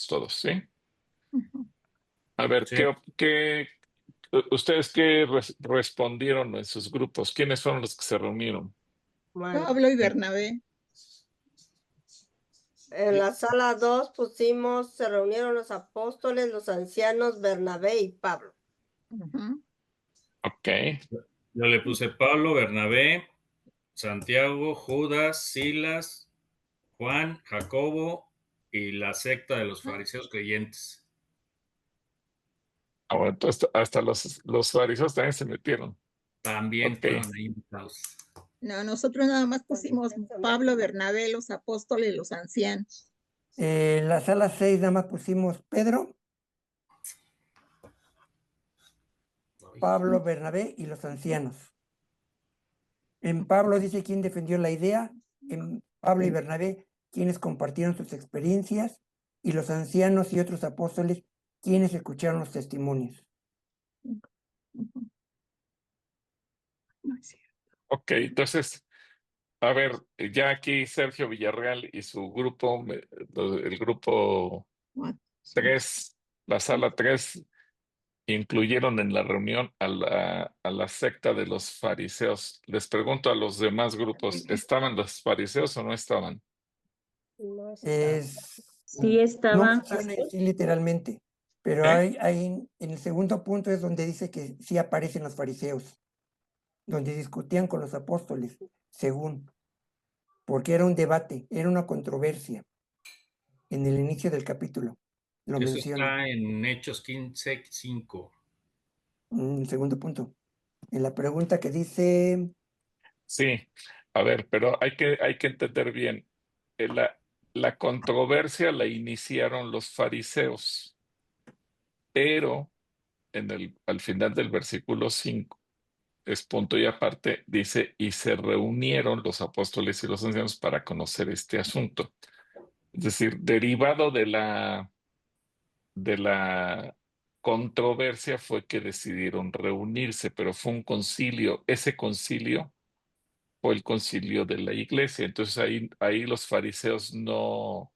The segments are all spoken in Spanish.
todos, ¿sí? Ujú. A ver, Sí. ¿ustedes qué respondieron en sus grupos? ¿Quiénes fueron los que se reunieron? Bueno, Pablo y Bernabé. en la sala 2 pusimos, se reunieron los apóstoles, los ancianos, Bernabé y Pablo. Ujú. Ok, Yo le puse Pablo, Bernabé, Santiago, Judas, Silas, Juan, Jacobo y la secta de los fariseos creyentes. bueno, entonces hasta los fariseos también se metieron. También Ok, fueron ahí invitados. No, nosotros nada más pusimos Pablo, Bernabé, los apóstoles, los ancianos. La sala 6 nada más pusimos Pedro, Pablo, Bernabé y los ancianos. En Pablo dice quién defendió la idea, en Pablo y Bernabé quienes compartieron sus experiencias y los ancianos y otros apóstoles quienes escucharon los testimonios. Ujú. No es cierto. ok, entonces, a ver, ya aquí Sergio Villarreal y su grupo, el grupo What? 3, la sala 3, incluyeron en la reunión a la secta de los fariseos. Les pregunto a los demás grupos, ¿estaban los fariseos o no estaban? No No estaban, menciona así literalmente, pero ¿Eh? en el segundo punto es donde dice que sí aparecen los fariseos, donde discutían con los apóstoles, según, porque era un debate, era una controversia en el inicio del capítulo. Lo Eso menciona está en Hechos 15:5. en el segundo punto. En la pregunta que dice, Sí, a ver, pero hay que entender bien. La controversia la iniciaron los fariseos, pero al final del versículo 5, es punto y aparte, dice, y se reunieron los apóstoles y los ancianos para conocer este asunto. Es decir, derivado de la controversia fue que decidieron reunirse, pero fue un concilio. Ese concilio fue el concilio de la iglesia. Entonces ahí los fariseos no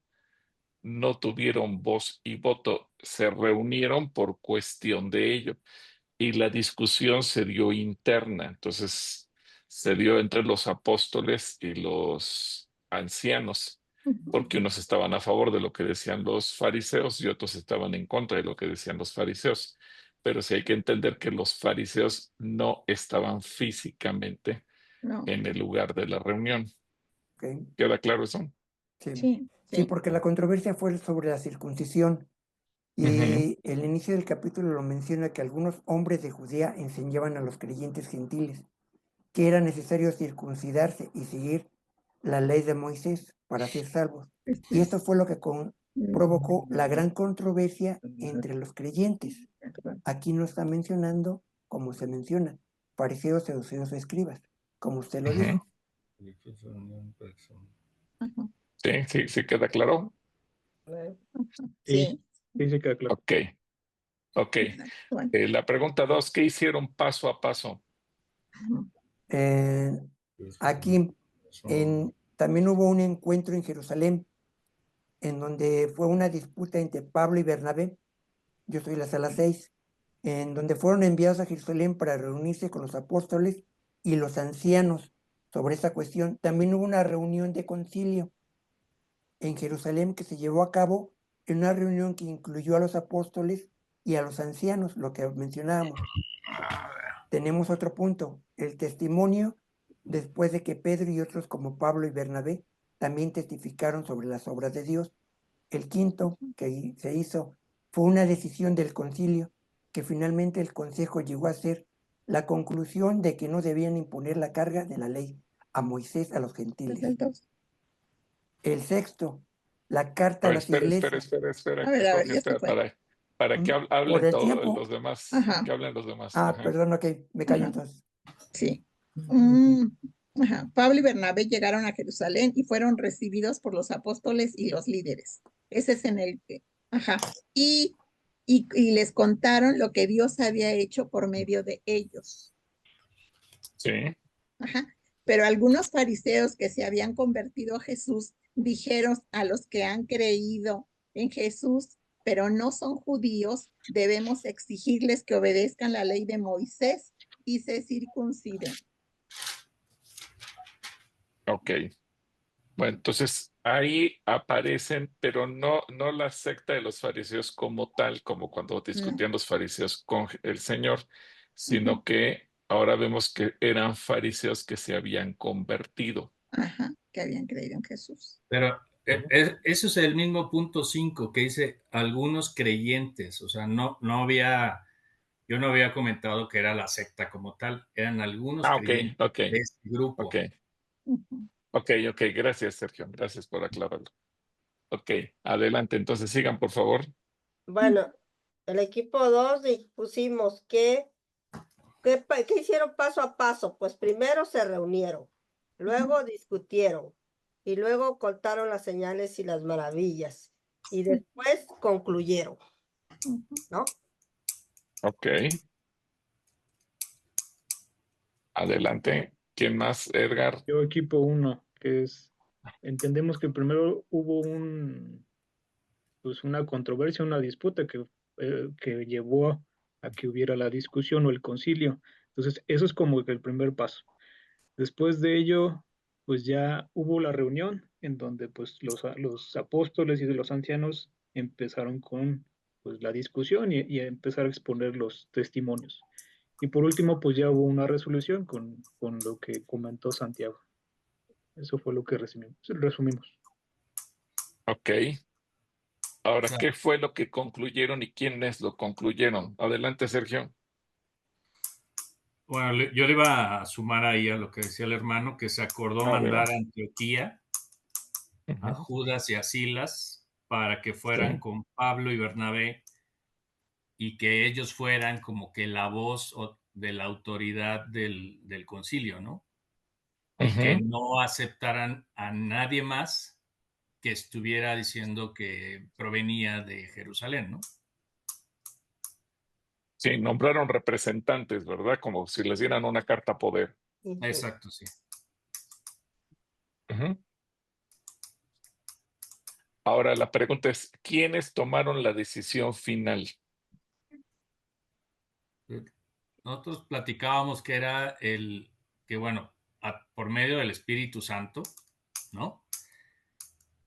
tuvieron voz y voto, se reunieron por cuestión de ello. Y la discusión se dio interna, entonces se dio entre los apóstoles y los ancianos, porque unos estaban a favor de lo que decían los fariseos y otros estaban en contra de lo que decían los fariseos. Pero sí hay que entender que los fariseos no estaban físicamente No. en el lugar de la reunión. ok, ¿Queda claro eso? sí, Sí, sí, sí. porque la controversia fue sobre la circuncisión. Ujú. Y el inicio del capítulo lo menciona que algunos hombres de Judea enseñaban a los creyentes gentiles que era necesario circuncidarse y seguir la ley de Moisés para ser salvos. Y esto fue lo que provocó la gran controversia entre los creyentes. Aquí no está mencionando, como se menciona, fariseos, saduceos o escribas, como usted lo Ujú. dijo. Ajá. Sí, queda claro. Sí. Sí, sí queda claro. Ok. Bueno. La pregunta 2, ¿qué hicieron paso a paso? Aquí también hubo un encuentro en Jerusalén, en donde fue una disputa entre Pablo y Bernabé. Yo soy la sala 6, en donde fueron enviados a Jerusalén para reunirse con los apóstoles y los ancianos sobre esa cuestión. También hubo una reunión de concilio en Jerusalén que se llevó a cabo en una reunión que incluyó a los apóstoles y a los ancianos, lo que mencionábamos. Tenemos otro punto, el testimonio después de que Pedro y otros como Pablo y Bernabé también testificaron sobre las obras de Dios. El quinto que se hizo fue una decisión del concilio que finalmente el consejo llegó a ser la conclusión de que no debían imponer la carga de la ley a Moisés a los gentiles. El sexto, la carta a las iglesias. Espera, A ver, Jorge, ya se espera, fue. para que Por hablen el todos tiempo. los demás, Ajá. que hablen los demás. Ah, Ajá. perdón, ok, me callo entonces. Sí. Ajá. Pablo y Bernabé llegaron a Jerusalén y fueron recibidos por los apóstoles y los líderes. Ese es en el... Ajá. Y les contaron lo que Dios había hecho por medio de ellos. Sí. Ajá. Pero algunos fariseos que se habían convertido a Jesús dijeron a los que han creído en Jesús pero no son judíos, debemos exigirles que obedezcan la ley de Moisés y se circunciden. Ok. Bueno, entonces ahí aparecen, pero no la secta de los fariseos como tal, como cuando discutían los fariseos con el Señor, sino que ahora vemos que eran fariseos que se habían convertido. Ajá, que habían creído en Jesús. Pero eso es el mismo punto 5 que dice algunos creyentes, o sea, yo no había comentado que era la secta como tal, eran algunos Ah, ok, creyentes ok, de este grupo. ok, Ujú. ok, gracias, Sergio, gracias por aclararlo. Ok, adelante, entonces sigan, por favor. Bueno, el equipo 2 pusimos ¿qué hicieron paso a paso? Pues primero se reunieron, luego discutieron y luego contaron las señales y las maravillas y después concluyeron, ¿no? Ok, adelante. ¿Quién más, Edgar? Yo equipo 1, que es, entendemos que primero hubo pues una controversia, una disputa que llevó a que hubiera la discusión o el concilio. Entonces, eso es como que el primer paso. Después de ello, pues ya hubo la reunión en donde pues los apóstoles y los ancianos empezaron con pues la discusión y a empezar a exponer los testimonios. Y por último, pues ya hubo una resolución con lo que comentó Santiago. Eso fue lo que resumimos. Ok. Ahora, ¿qué fue lo que concluyeron y quiénes lo concluyeron? Adelante, Sergio. Bueno, yo le iba a sumar ahí a lo que decía el hermano, que se acordó mandar a Antioquía a Judas y a Silas para que fueran con Pablo y Bernabé y que ellos fueran como que la voz de la autoridad del concilio, ¿no? Y que no aceptaran a nadie más que estuviera diciendo que provenía de Jerusalén, ¿no? Sí, nombraron representantes, ¿verdad? Como si les dieran una carta poder. Exacto, sí. Ahora la pregunta es, ¿quiénes tomaron la decisión final? Nosotros platicábamos que era bueno, por medio del Espíritu Santo, ¿no?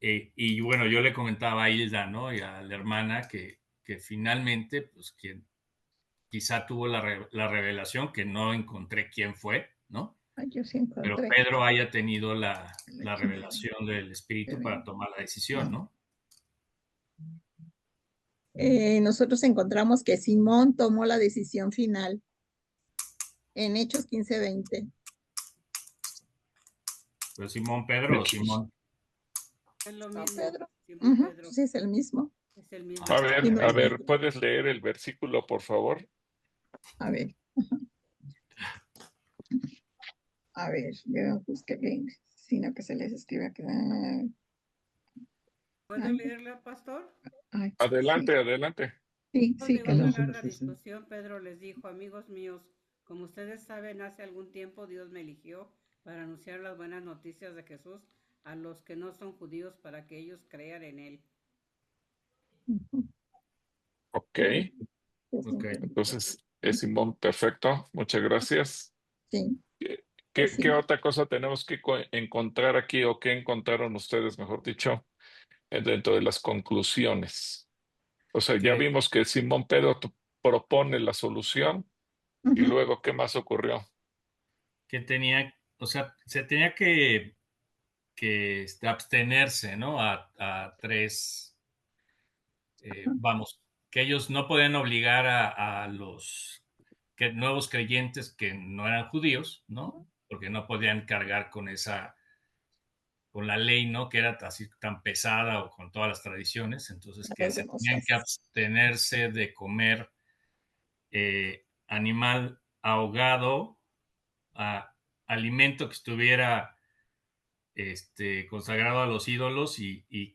Y bueno, yo le comentaba a Hilda, ¿no? Y a la hermana que finalmente, pues quien quizá tuvo la revelación, que no encontré quién fue, ¿no? Ay, yo sí Pero encontré. Pedro haya tenido la revelación del Espíritu para tomar la decisión, ¿no? Nosotros encontramos que Simón tomó la decisión final en Hechos 15:20. Pues Simón Pedro o Simón. Es lo No, mismo. Pedro. Simón Pedro. Sí, es el mismo. Es el mismo. A ver, ¿puedes leer el versículo, por favor? A ver. A ver, yo busqué bien, sino que se les escribe aquí. ¿Puedo leerla, pastor? Ay, Adelante, sí. adelante. Sí, Después sí, de que una lo. larga discusión, Pedro les dijo, amigos míos, como ustedes saben, hace algún tiempo Dios me eligió para anunciar las buenas noticias de Jesús a los que no son judíos para que ellos crean en él. Ok. Okay. Entonces, es Simón, perfecto. Muchas gracias. Sí. ¿Qué otra cosa tenemos que encontrar aquí o qué encontraron ustedes, mejor dicho, dentro de las conclusiones? O sea, ya vimos que Simón Pedro propone la solución y luego, ¿qué más ocurrió? Que o sea, se tenía que abstenerse, ¿no? A tres, vamos, que ellos no podían obligar a los nuevos creyentes que no eran judíos, ¿no? Porque no podían cargar con con la ley, ¿no? Que era así tan pesada o con todas las tradiciones, entonces que se tenían que abstenerse de comer animal ahogado, alimento que estuviera consagrado a los ídolos y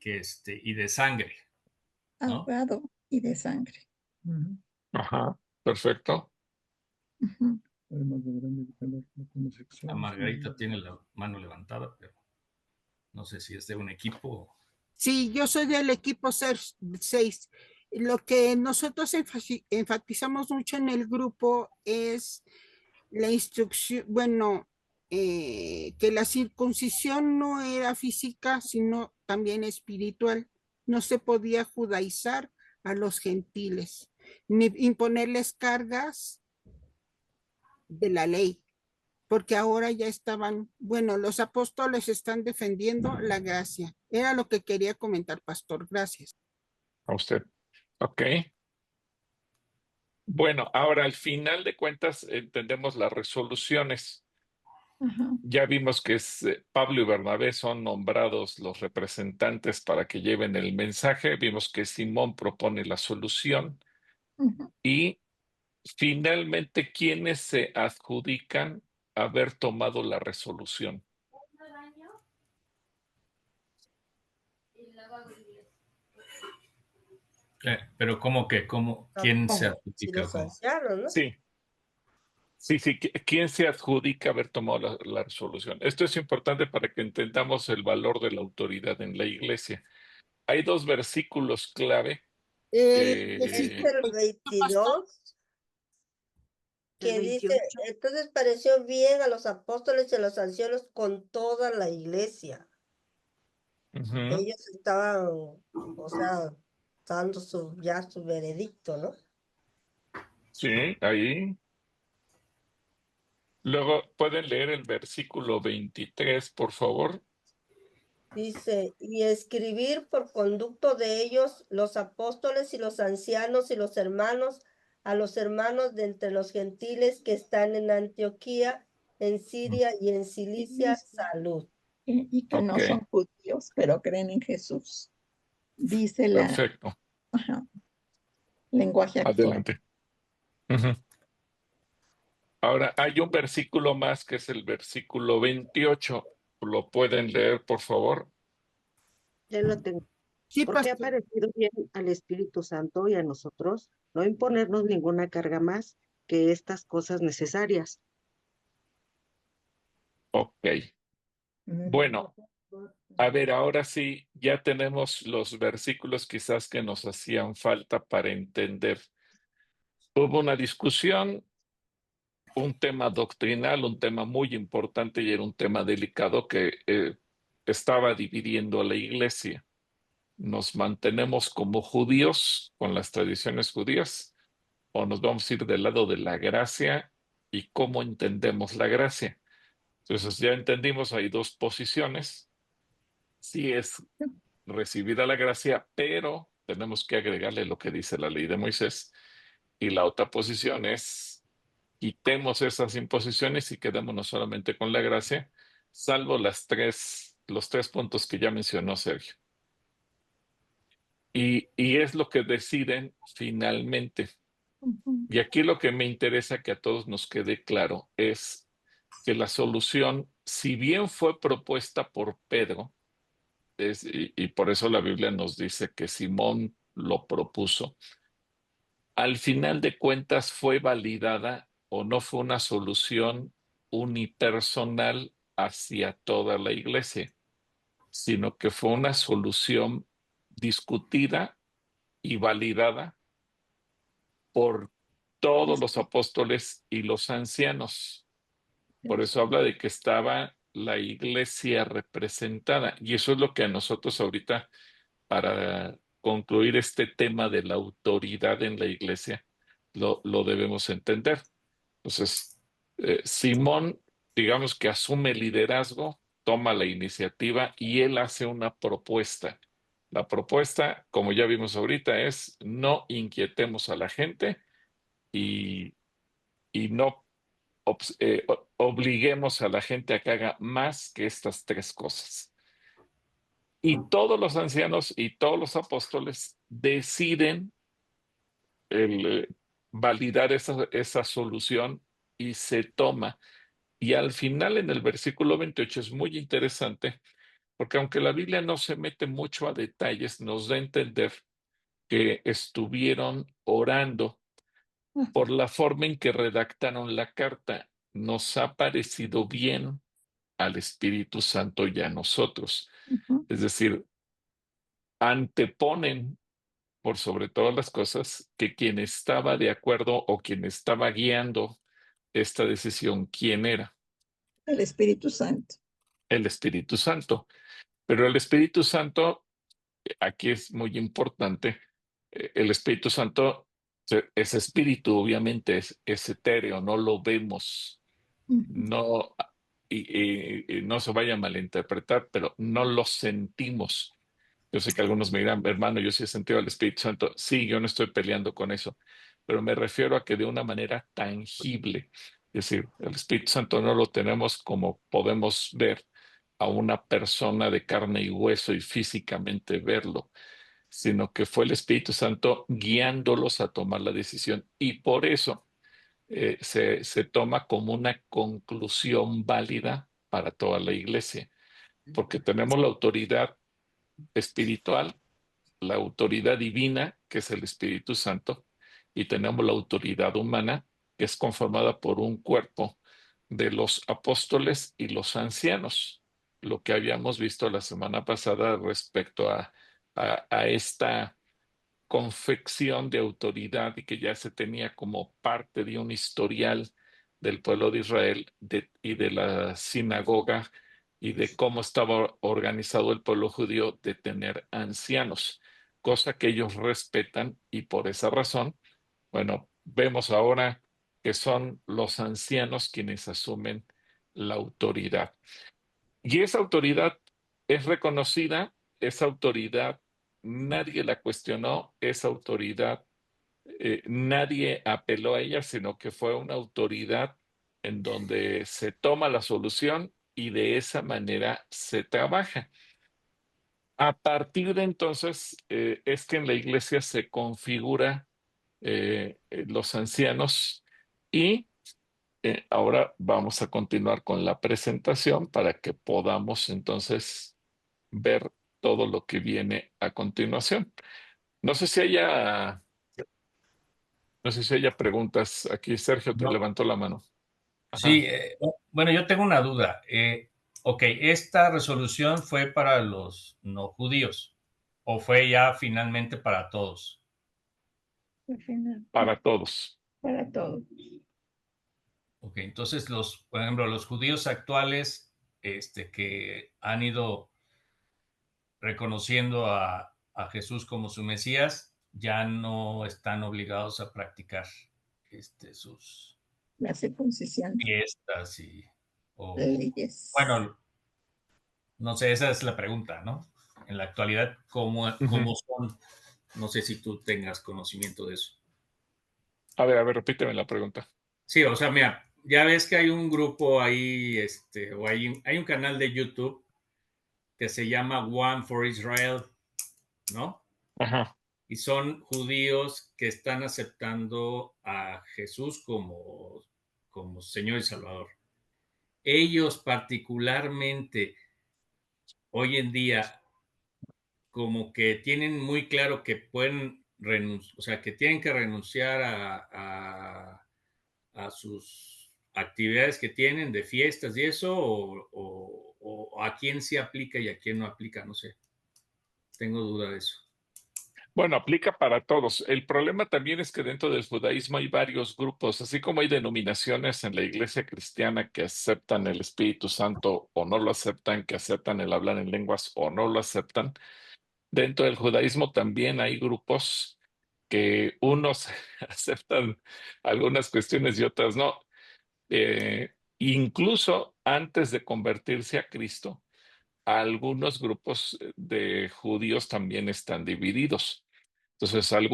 de sangre, ¿no? Ahogado y de sangre. Ajá, perfecto. La Margarita tiene la mano levantada, pero no sé si es de un equipo. Sí, yo soy del equipo 6. Lo que nosotros enfatizamos mucho en el grupo es la instrucción, bueno, que la circuncisión no era física, sino también espiritual. No se podía judaizar a los gentiles, ni imponerles cargas de la ley, porque ahora ya estaban, bueno, los apóstoles están defendiendo la gracia. Era lo que quería comentar, pastor. Gracias. A usted. Ok. Bueno, ahora al final de cuentas entendemos las resoluciones. Ajá. Ya vimos que Pablo y Bernabé son nombrados los representantes para que lleven el mensaje. Vimos que Simón propone la solución Ujú. y finalmente, ¿quiénes se adjudican haber tomado la resolución? Pero ¿cómo que? ¿Quién se ¿Cómo? Sí, adjudica? los ¿Cómo? ancianos, ¿no? Sí, sí, sí. ¿Quién se adjudica haber tomado la resolución? Esto es importante para que entendamos el valor de la autoridad en la iglesia. Hay dos versículos clave El Es que... el 22 El que dice, 28. entonces pareció bien a los apóstoles y a los ancianos con toda la iglesia. Ujú, Ellos estaban, o sea, dando ya su veredicto, ¿no? sí, ahí. Luego, ¿pueden leer el versículo 23, por favor? Dice, y escribir por conducto de ellos los apóstoles y los ancianos y los hermanos, a los hermanos de entre los gentiles que están en Antioquía, en Siria y en Cilicia, salud. Y que no Ok, son judíos, pero creen en Jesús. Dice la perfecto. ajá, lenguaje actual. Adelante. Ujú. Ahora, hay un versículo más que es el versículo 28. ¿Lo pueden leer, por favor? Ya lo tengo. Sí, Porque ha pastor. parecido bien al Espíritu Santo y a nosotros no imponernos ninguna carga más que estas cosas necesarias. Ok. Bueno, a ver, ahora sí, ya tenemos los versículos quizás que nos hacían falta para entender. Hubo una discusión, un tema doctrinal, un tema muy importante y era un tema delicado que estaba dividiendo a la iglesia. ¿Nos mantenemos como judíos con las tradiciones judías o nos vamos a ir del lado de la gracia y cómo entendemos la gracia? Entonces ya entendimos, hay dos posiciones. Sí es recibida la gracia, pero tenemos que agregarle lo que dice la ley de Moisés. Y la otra posición es quitemos esas imposiciones y quedémonos solamente con la gracia, salvo los tres puntos que ya mencionó Sergio. Y es lo que deciden finalmente. Ujú. Y aquí lo que me interesa que a todos nos quede claro es que la solución, si bien fue propuesta por Pedro, y por eso la Biblia nos dice que Simón lo propuso, al final de cuentas fue validada o no fue una solución unipersonal hacia toda la iglesia, sino que fue una solución discutida y validada por todos los apóstoles y los ancianos. Por eso habla de que estaba la iglesia representada. Y eso es lo que a nosotros ahorita, para concluir este tema de la autoridad en la iglesia, lo debemos entender. Entonces, Simón, digamos que asume el liderazgo, toma la iniciativa y él hace una propuesta. La propuesta, como ya vimos ahorita, es no inquietemos a la gente y, y no obliguemos a la gente a que haga más que estas tres cosas. Y todos los ancianos y todos los apóstoles deciden el, validar esa solución y se toma. Y al final, en el versículo 28, es muy interesante, porque aunque la Biblia no se mete mucho a detalles, nos da a entender que estuvieron orando por la forma en que redactaron la carta. Nos ha parecido bien al Espíritu Santo y a nosotros. Ujú. Es decir, anteponen por sobre todas las cosas, que quien estaba de acuerdo o quien estaba guiando esta decisión, ¿quién era? El Espíritu Santo. El Espíritu Santo. Pero el Espíritu Santo, aquí es muy importante, el Espíritu Santo es espíritu, obviamente, es etéreo, no lo vemos, no, y no se vaya a malinterpretar, pero no lo sentimos. Yo sé que algunos me dirán, hermano, yo sí he sentido al Espíritu Santo. Sí, yo no estoy peleando con eso, pero me refiero a que de una manera tangible. Es decir, el Espíritu Santo no lo tenemos como podemos ver a una persona de carne y hueso y físicamente verlo, sino que fue el Espíritu Santo guiándolos a tomar la decisión. Y por eso se toma como una conclusión válida para toda la iglesia, porque tenemos la autoridad espiritual, la autoridad divina, que es el Espíritu Santo, y tenemos la autoridad humana, que es conformada por un cuerpo de los apóstoles y los ancianos, lo que habíamos visto la semana pasada respecto a esta confección de autoridad y que ya se tenía como parte de un historial del pueblo de Israel y de la sinagoga y de cómo estaba organizado el pueblo judío de tener ancianos, cosa que ellos respetan y por esa razón, bueno, vemos ahora que son los ancianos quienes asumen la autoridad. Y esa autoridad es reconocida, esa autoridad nadie la cuestionó, esa autoridad nadie apeló a ella, sino que fue una autoridad en donde se toma la solución y de esa manera se trabaja. A partir de entonces es que en la iglesia se configura los ancianos y ahora vamos a continuar con la presentación para que podamos entonces ver todo lo que viene a continuación. No sé si haya, no sé si haya preguntas. Aquí Sergio te No. levantó la mano. Ajá. Sí, bueno, yo tengo una duda. Ok, ¿esta resolución fue para los no judíos o fue ya finalmente para todos? Para todos. Para todos. Ok, entonces por ejemplo, los judíos actuales que han ido reconociendo a Jesús como su Mesías, ya no están obligados a practicar sus La circuncisión. fiestas Leyes. bueno, no sé, esa es la pregunta, ¿no? En la actualidad, ¿cómo son? No sé si tú tengas conocimiento de eso. A ver, repíteme la pregunta. Sí, o sea, mira, ya ves que hay un grupo ahí, o hay un canal de YouTube que se llama One for Israel, ¿no? Ajá. Y son judíos que están aceptando a Jesús como Señor y Salvador. Ellos particularmente hoy en día como que tienen muy claro que pueden renunciar, o sea, que tienen que renunciar a sus actividades que tienen de fiestas y eso, o a quién sí aplica y a quién no aplica, no sé. Tengo duda de eso. Bueno, aplica para todos. El problema también es que dentro del judaísmo hay varios grupos, así como hay denominaciones en la iglesia cristiana que aceptan el Espíritu Santo o no lo aceptan, que aceptan el hablar en lenguas o no lo aceptan. Dentro del judaísmo también hay grupos que unos aceptan algunas cuestiones y otras no. Incluso antes de convertirse a Cristo, algunos grupos de judíos también están divididos. Entonces, hay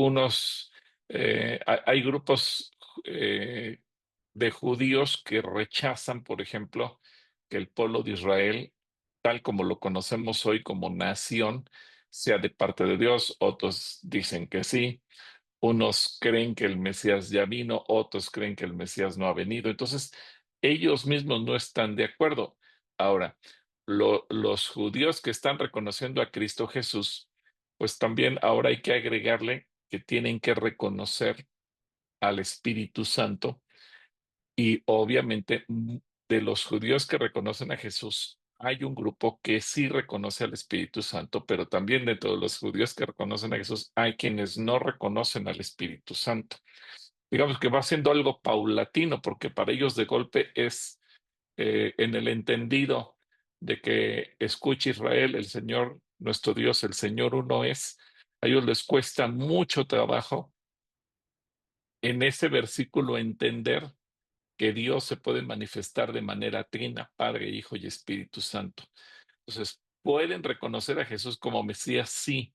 grupos de judíos que rechazan, por ejemplo, que el pueblo de Israel, tal como lo conocemos hoy como nación, sea de parte de Dios. Otros dicen que sí. Unos creen que el Mesías ya vino, otros creen que el Mesías no ha venido. Entonces, ellos mismos no están de acuerdo. Ahora, los judíos que están reconociendo a Cristo Jesús, pues también ahora hay que agregarle que tienen que reconocer al Espíritu Santo y obviamente de los judíos que reconocen a Jesús, hay un grupo que sí reconoce al Espíritu Santo, pero también dentro de los judíos que reconocen a Jesús, hay quienes no reconocen al Espíritu Santo. Digamos que va siendo algo paulatino, porque para ellos de golpe es en el entendido de que escucha Israel, el Señor, nuestro Dios, el Señor uno es, a ellos les cuesta mucho trabajo en ese versículo entender que Dios se puede manifestar de manera trina, Padre, Hijo y Espíritu Santo. Entonces, pueden reconocer a Jesús como Mesías, sí,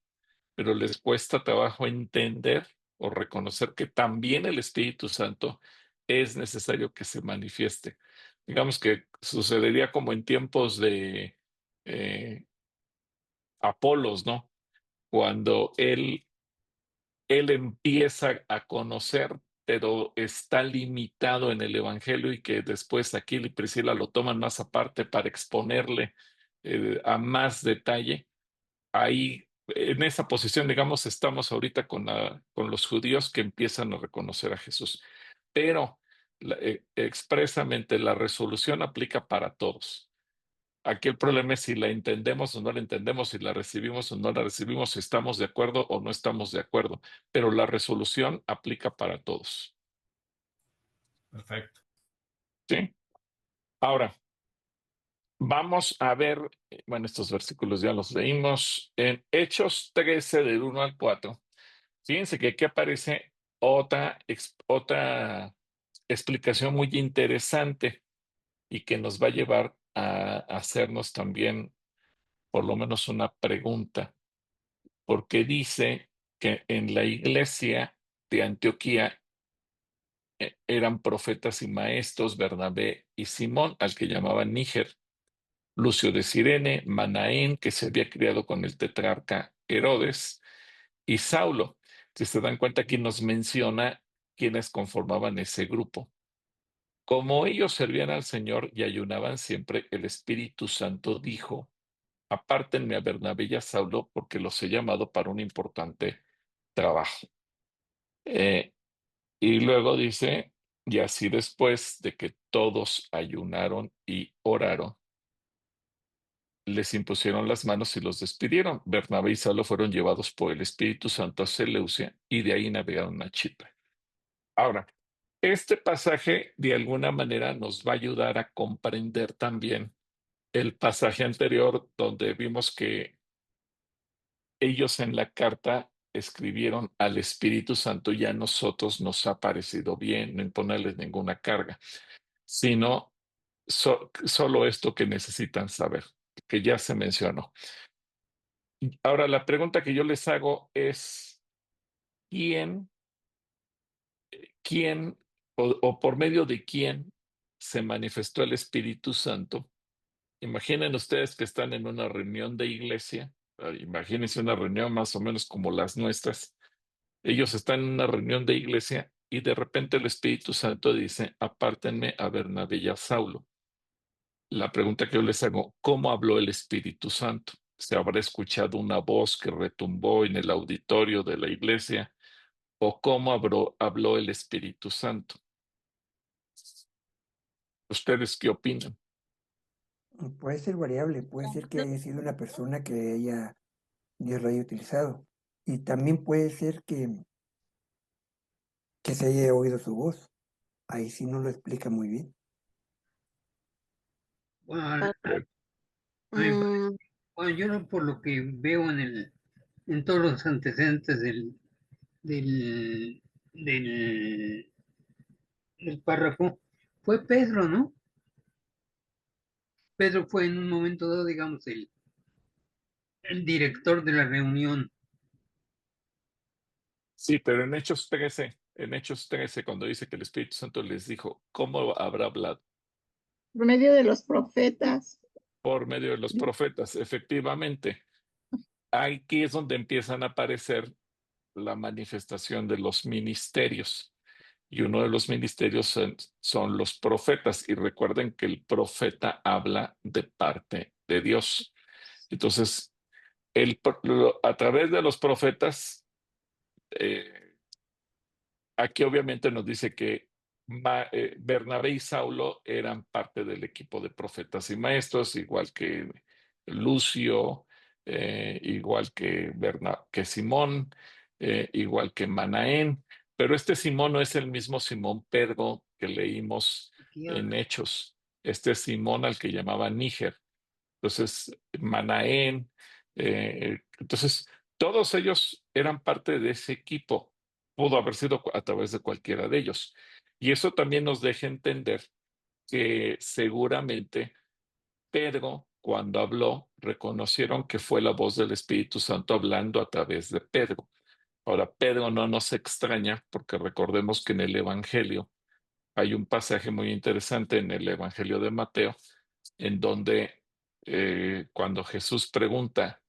pero les cuesta trabajo entender o reconocer que también el Espíritu Santo es necesario que se manifieste. Digamos que sucedería como en tiempos de Apolos, ¿no? Cuando él empieza a conocer, pero está limitado en el Evangelio y que después Aquila y Priscila lo toman más aparte para exponerle a más detalle. Ahí, en esa posición, digamos, estamos ahorita con los judíos que empiezan a reconocer a Jesús. Pero expresamente la resolución aplica para todos. Aquí el problema es si la entendemos o no la entendemos, si la recibimos o no la recibimos, si estamos de acuerdo o no estamos de acuerdo. Pero la resolución aplica para todos. Perfecto. ¿Sí? Ahora, vamos a ver, bueno, estos versículos ya los leímos. En Hechos 13, del 1 al 4, fíjense que aquí aparece otra explicación muy interesante y que nos va a llevar a hacernos también por lo menos una pregunta, porque dice que en la iglesia de Antioquía eran profetas y maestros Bernabé y Simón, al que llamaban Níger, Lucio de Cirene, Manaén, que se había criado con el tetrarca Herodes, y Saulo. Si se dan cuenta, aquí nos menciona quienes conformaban ese grupo. Como ellos servían al Señor y ayunaban siempre, el Espíritu Santo dijo: apártenme a Bernabé y a Saulo, porque los he llamado para un importante trabajo. Y luego dice: y así después de que todos ayunaron y oraron, les impusieron las manos y los despidieron. Bernabé y Saulo fueron llevados por el Espíritu Santo a Seleucia y de ahí navegaron a Chipre. Ahora, este pasaje de alguna manera nos va a ayudar a comprender también el pasaje anterior donde vimos que ellos en la carta escribieron al Espíritu Santo y a nosotros nos ha parecido bien no imponerles ninguna carga, sino solo esto que necesitan saber, que ya se mencionó. Ahora, la pregunta que yo les hago es: ¿quién o por medio de quién se manifestó el Espíritu Santo? Imaginen ustedes que están en una reunión de iglesia, imagínense una reunión más o menos como las nuestras. Ellos están en una reunión de iglesia y de repente el Espíritu Santo dice: apártenme a Bernabé y a Saulo. La pregunta que yo les hago: ¿cómo habló el Espíritu Santo? ¿Se habrá escuchado una voz que retumbó en el auditorio de la iglesia? ¿O cómo habló el Espíritu Santo? ¿Ustedes qué opinan? Puede ser variable, puede ser que haya sido una persona que Dios lo haya utilizado. Y también puede ser que se haya oído su voz. Ahí sí no lo explica muy bien. Bueno, bueno, yo por lo que veo en todos los antecedentes del, del, del párrafo, fue Pedro, ¿no? Pedro fue en un momento dado, digamos, el director de la reunión. Sí, pero en Hechos 13, cuando dice que el Espíritu Santo les dijo, ¿cómo habrá hablado? Por medio de los profetas. Por medio de los profetas, efectivamente. Aquí es donde empiezan a aparecer la manifestación de los ministerios. Y uno de los ministerios son los profetas. Y recuerden que el profeta habla de parte de Dios. Entonces, a través de los profetas, aquí obviamente nos dice que Bernabé y Saulo eran parte del equipo de profetas y maestros, igual que Lucio, igual que Simón, igual que Manaén, pero este Simón no es el mismo Simón Pedro que leímos en Hechos. Este es Simón al que llamaban Níger. Entonces, Manaén, entonces todos ellos eran parte de ese equipo. Pudo haber sido a través de cualquiera de ellos. Y eso también nos deja entender que seguramente Pedro, cuando habló, reconocieron que fue la voz del Espíritu Santo hablando a través de Pedro. Ahora, Pedro no nos extraña porque recordemos que en el Evangelio hay un pasaje muy interesante en el Evangelio de Mateo, en donde cuando Jesús pregunta,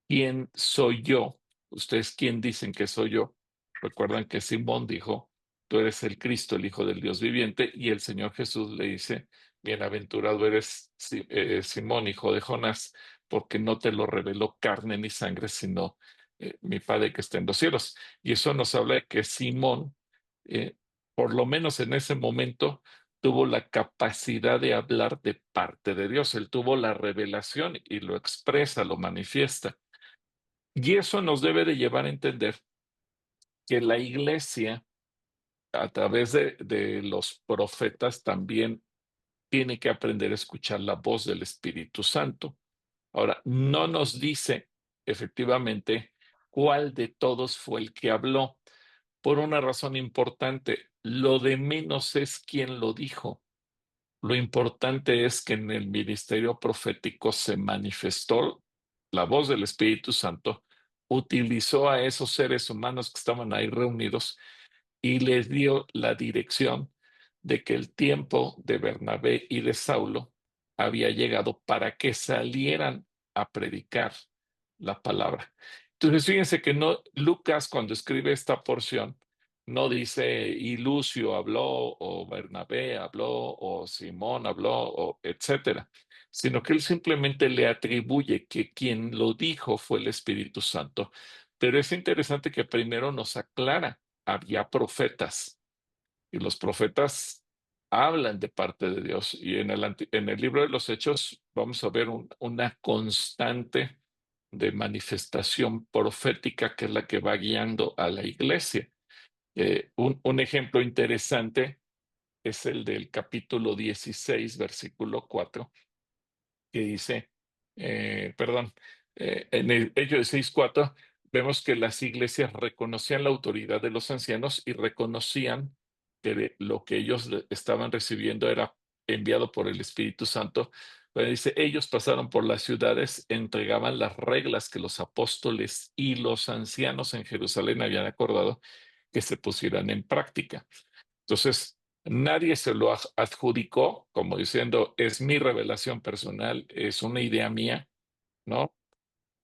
¿quién soy yo? ¿Ustedes quién dicen que soy yo? Recuerdan que Simón dijo, tú eres el Cristo, el Hijo del Dios viviente, y el Señor Jesús le dice, bienaventurado eres Simón, hijo de Jonás, porque no te lo reveló carne ni sangre, sino mi Padre que está en los cielos. Y eso nos habla de que Simón, eh, por lo menos en ese momento, tuvo la capacidad de hablar de parte de Dios. Él tuvo la revelación y lo expresa, lo manifiesta. Y eso nos debe de llevar a entender que la iglesia, a través de los profetas, también tiene que aprender a escuchar la voz del Espíritu Santo. Ahora, no nos dice efectivamente cuál de todos fue el que habló, por una razón importante. Lo de menos es quién lo dijo. Lo importante es que en el ministerio profético se manifestó la voz del Espíritu Santo, utilizó a esos seres humanos que estaban ahí reunidos y les dio la dirección de que el tiempo de Bernabé y de Saulo había llegado para que salieran a predicar la palabra. Entonces, fíjense que no, Lucas, cuando escribe esta porción, no dice y Lucio habló, o Bernabé habló, o Simón habló, o etcétera, sino que él simplemente le atribuye que quien lo dijo fue el Espíritu Santo. Pero es interesante que primero nos aclara, había profetas, y los profetas hablan de parte de Dios. Y en el libro de los Hechos vamos a ver una constante de manifestación profética que es la que va guiando a la iglesia. Un ejemplo interesante es el del capítulo 16, versículo 4, que dice, perdón, en el Hechos 6:4 vemos que las iglesias reconocían la autoridad de los ancianos y reconocían que lo que ellos estaban recibiendo era enviado por el Espíritu Santo. Pero dice, ellos pasaron por las ciudades, entregaban las reglas que los apóstoles y los ancianos en Jerusalén habían acordado que se pusieran en práctica. Entonces, nadie se lo adjudicó como diciendo, es mi revelación personal, es una idea mía, ¿no?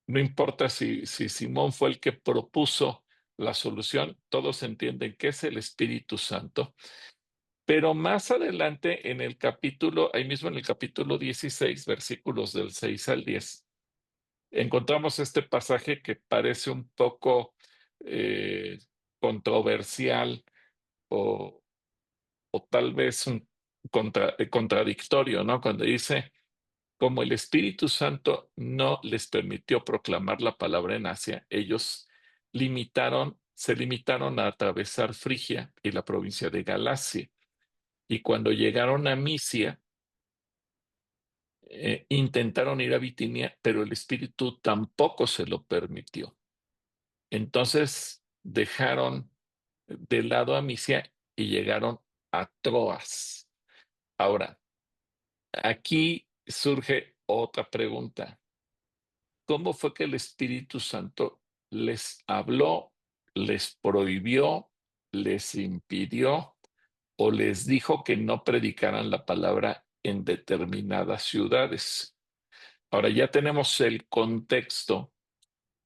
No importa si Simón fue el que propuso la solución, todos entienden que es el Espíritu Santo. Pero más adelante en el capítulo, ahí mismo en el capítulo 16, versículos del 6 al 10, encontramos este pasaje que parece un poco controversial o tal vez un contradictorio, ¿no? Cuando dice, como el Espíritu Santo no les permitió proclamar la palabra en Asia, ellos se limitaron a atravesar Frigia y la provincia de Galacia. Y cuando llegaron a Misia, intentaron ir a Bitinia, pero el Espíritu tampoco se lo permitió. Entonces dejaron de lado a Misia y llegaron a Troas. Ahora, aquí surge otra pregunta. ¿Cómo fue que el Espíritu Santo les habló, les prohibió, les impidió o les dijo que no predicaran la palabra en determinadas ciudades? Ahora ya tenemos el contexto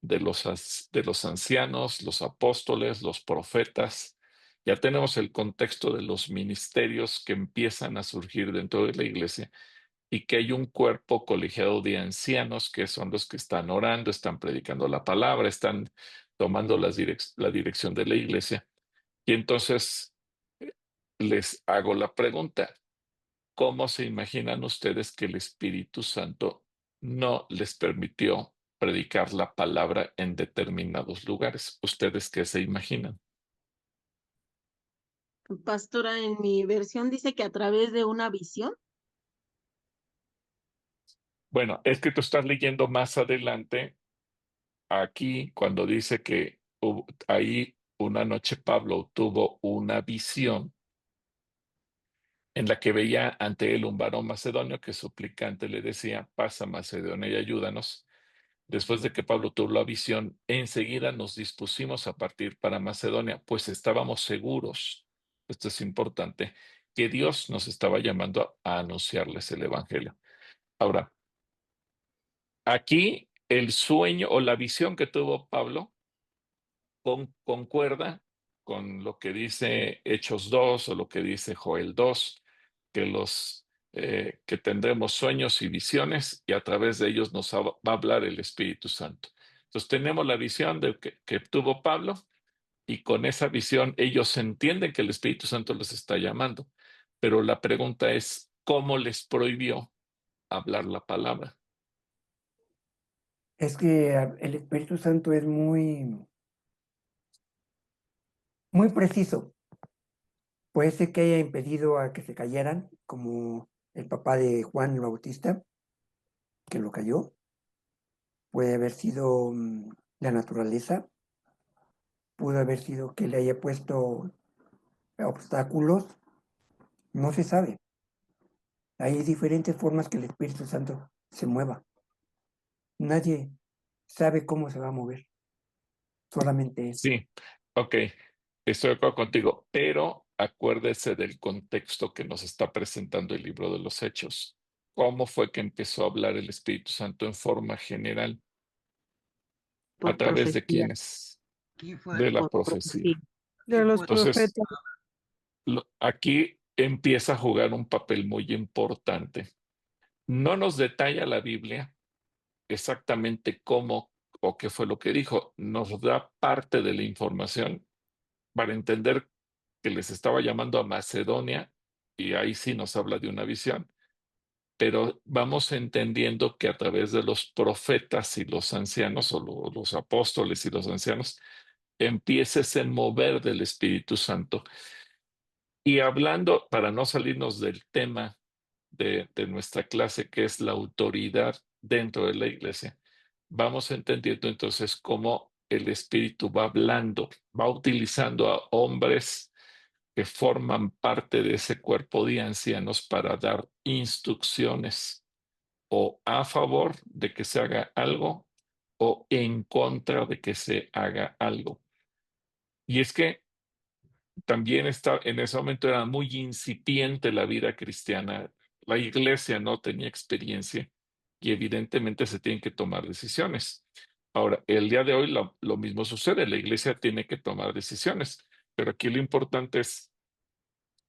de los ancianos, los apóstoles, los profetas. Ya tenemos el contexto de los ministerios que empiezan a surgir dentro de la iglesia y que hay un cuerpo colegiado de ancianos que son los que están orando, están predicando la palabra, están tomando la dirección de la iglesia. Y entonces les hago la pregunta. ¿Cómo se imaginan ustedes que el Espíritu Santo no les permitió predicar la palabra en determinados lugares? ¿Ustedes qué se imaginan? Pastora, en mi versión dice que a través de una visión. Bueno, es que tú estás leyendo más adelante, aquí, cuando dice que ahí una noche Pablo tuvo una visión en la que veía ante él un varón macedonio que suplicante le decía, pasa Macedonia y ayúdanos. Después de que Pablo tuvo la visión, enseguida nos dispusimos a partir para Macedonia, pues estábamos seguros, esto es importante, que Dios nos estaba llamando a anunciarles el Evangelio. Ahora, aquí el sueño o la visión que tuvo Pablo concuerda con lo que dice Hechos 2 o lo que dice Joel 2, que tendremos sueños y visiones y a través de ellos nos va a hablar el Espíritu Santo. Entonces tenemos la visión que tuvo Pablo y con esa visión ellos entienden que el Espíritu Santo los está llamando, pero la pregunta es, ¿cómo les prohibió hablar la palabra? Es que el Espíritu Santo es muy preciso. Puede ser que haya impedido a que se cayeran, como el papá de Juan el Bautista, que lo cayó. Puede haber sido la naturaleza. Pudo haber sido que le haya puesto obstáculos. No se sabe. Hay diferentes formas que el Espíritu Santo se mueva. Nadie sabe cómo se va a mover. Solamente él. Sí, ok, estoy de acuerdo contigo, pero acuérdese del contexto que nos está presentando el libro de los Hechos. ¿Cómo fue que empezó a hablar el Espíritu Santo en forma general? ¿A Por través de profecía. quiénes? ¿Quién fue? De la Por profecía. profecía. De los Entonces, profetas. aquí empieza a jugar un papel muy importante. No nos detalla la Biblia exactamente cómo o qué fue lo que dijo. Nos da parte de la información para entender que les estaba llamando a Macedonia, y ahí sí nos habla de una visión, pero vamos entendiendo que a través de los profetas y los ancianos, o los apóstoles y los ancianos, empieza ese mover del Espíritu Santo. Y hablando, para no salirnos del tema de nuestra clase, que es la autoridad dentro de la iglesia, vamos entendiendo entonces cómo el Espíritu va hablando, va utilizando a hombres que forman parte de ese cuerpo de ancianos para dar instrucciones o a favor de que se haga algo o en contra de que se haga algo. Y es que también en ese momento era muy incipiente la vida cristiana. La iglesia no tenía experiencia y evidentemente se tienen que tomar decisiones. Ahora, el día de hoy lo mismo sucede, la iglesia tiene que tomar decisiones, pero aquí lo importante es,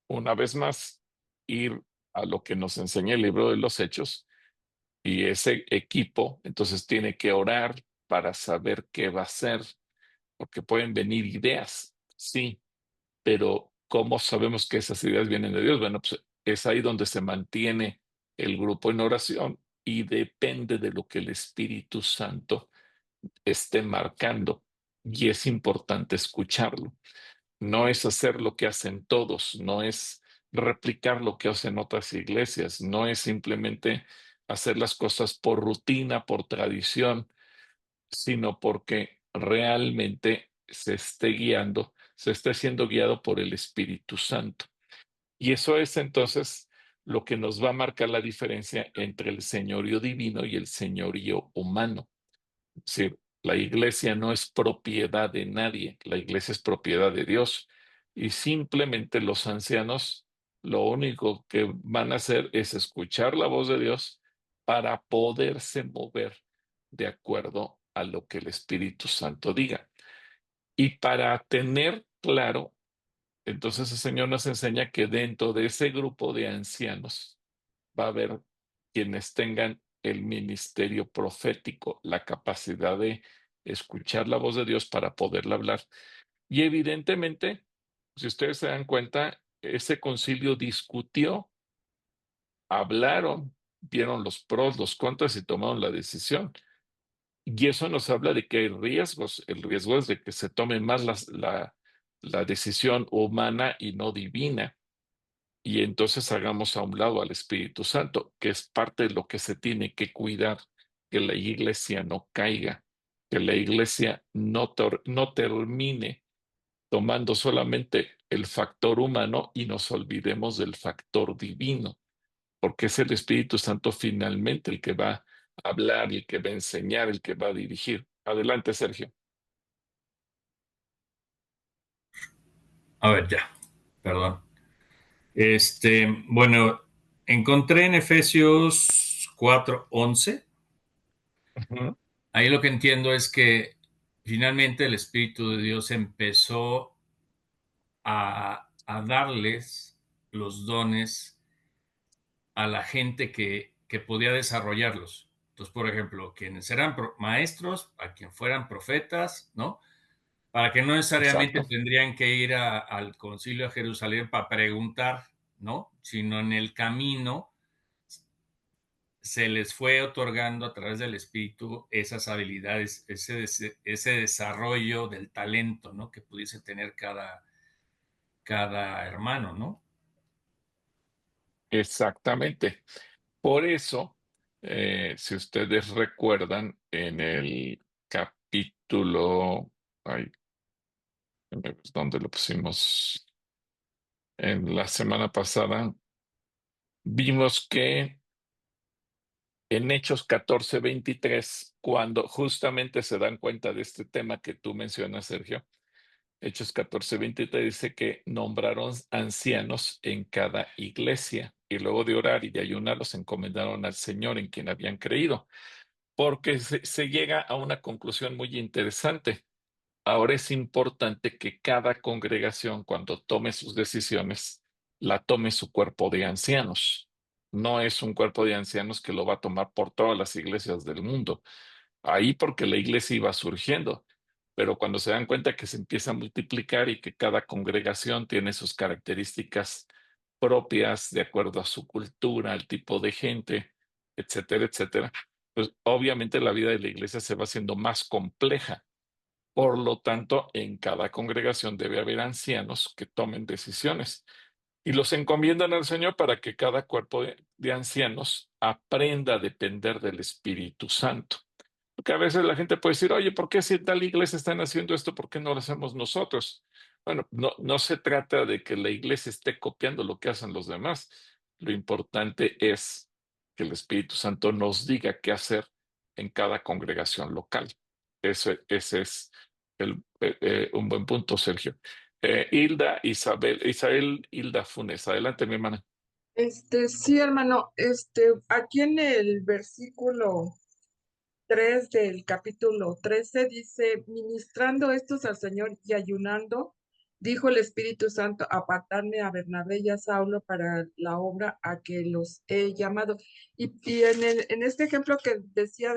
una vez más, ir a lo que nos enseña el libro de los Hechos, y ese equipo entonces tiene que orar para saber qué va a hacer, porque pueden venir ideas, sí, pero ¿cómo sabemos que esas ideas vienen de Dios? Bueno, pues es ahí donde se mantiene el grupo en oración y depende de lo que el Espíritu Santo esté marcando, y es importante escucharlo. No es hacer lo que hacen todos, no es replicar lo que hacen otras iglesias, no es simplemente hacer las cosas por rutina, por tradición, sino porque realmente se esté siendo guiado por el Espíritu Santo. Y eso es entonces lo que nos va a marcar la diferencia entre el señorío divino y el señorío humano. Sí, la iglesia no es propiedad de nadie, la iglesia es propiedad de Dios. Y simplemente los ancianos lo único que van a hacer es escuchar la voz de Dios para poderse mover de acuerdo a lo que el Espíritu Santo diga. Y para tener claro, entonces el Señor nos enseña que dentro de ese grupo de ancianos va a haber quienes tengan el ministerio profético, la capacidad de escuchar la voz de Dios para poderla hablar. Y evidentemente, si ustedes se dan cuenta, ese concilio discutió, hablaron, vieron los pros, los contras y tomaron la decisión. Y eso nos habla de que hay riesgos. El riesgo es de que se tome más la decisión humana y no divina. Y entonces hagamos a un lado al Espíritu Santo, que es parte de lo que se tiene que cuidar, que la iglesia no caiga, que la iglesia no termine tomando solamente el factor humano y nos olvidemos del factor divino, porque es el Espíritu Santo finalmente el que va a hablar, el que va a enseñar, el que va a dirigir. Adelante, Sergio. A ver, ya, perdón. Bueno, encontré en Efesios 4:11. Ahí lo que entiendo es que finalmente el Espíritu de Dios empezó a darles los dones a la gente que podía desarrollarlos. Entonces, por ejemplo, quienes eran maestros, a quien fueran profetas, ¿no? Para que no necesariamente Exacto. tendrían que ir al concilio de Jerusalén para preguntar, ¿no? Sino en el camino se les fue otorgando a través del Espíritu esas habilidades, ese desarrollo del talento, ¿no? Que pudiese tener cada hermano, ¿no? Exactamente. Por eso, si ustedes recuerdan, en el capítulo, ay, ¿dónde lo pusimos? En la semana pasada, vimos que en Hechos 14:23, cuando justamente se dan cuenta de este tema que tú mencionas, Sergio, Hechos 14:23 dice que nombraron ancianos en cada iglesia y luego de orar y de ayunar los encomendaron al Señor en quien habían creído, porque se llega a una conclusión muy interesante. Ahora es importante que cada congregación, cuando tome sus decisiones, la tome su cuerpo de ancianos. No es un cuerpo de ancianos que lo va a tomar por todas las iglesias del mundo. Ahí porque la iglesia iba surgiendo, pero cuando se dan cuenta que se empieza a multiplicar y que cada congregación tiene sus características propias de acuerdo a su cultura, al tipo de gente, etcétera, etcétera, pues obviamente la vida de la iglesia se va haciendo más compleja. Por lo tanto, en cada congregación debe haber ancianos que tomen decisiones y los encomiendan al Señor para que cada cuerpo de ancianos aprenda a depender del Espíritu Santo. Porque a veces la gente puede decir, oye, ¿por qué si tal iglesia están haciendo esto, por qué no lo hacemos nosotros? Bueno, no se trata de que la iglesia esté copiando lo que hacen los demás. Lo importante es que el Espíritu Santo nos diga qué hacer en cada congregación local. Ese es un buen punto, Sergio. Hilda Funes, adelante, mi hermana. Sí, hermano, aquí en el versículo 3 del capítulo 13 dice, ministrando estos al Señor y ayunando, dijo el Espíritu Santo, apartarme a Bernabé y a Saulo para la obra a que los he llamado. Y en este ejemplo que decía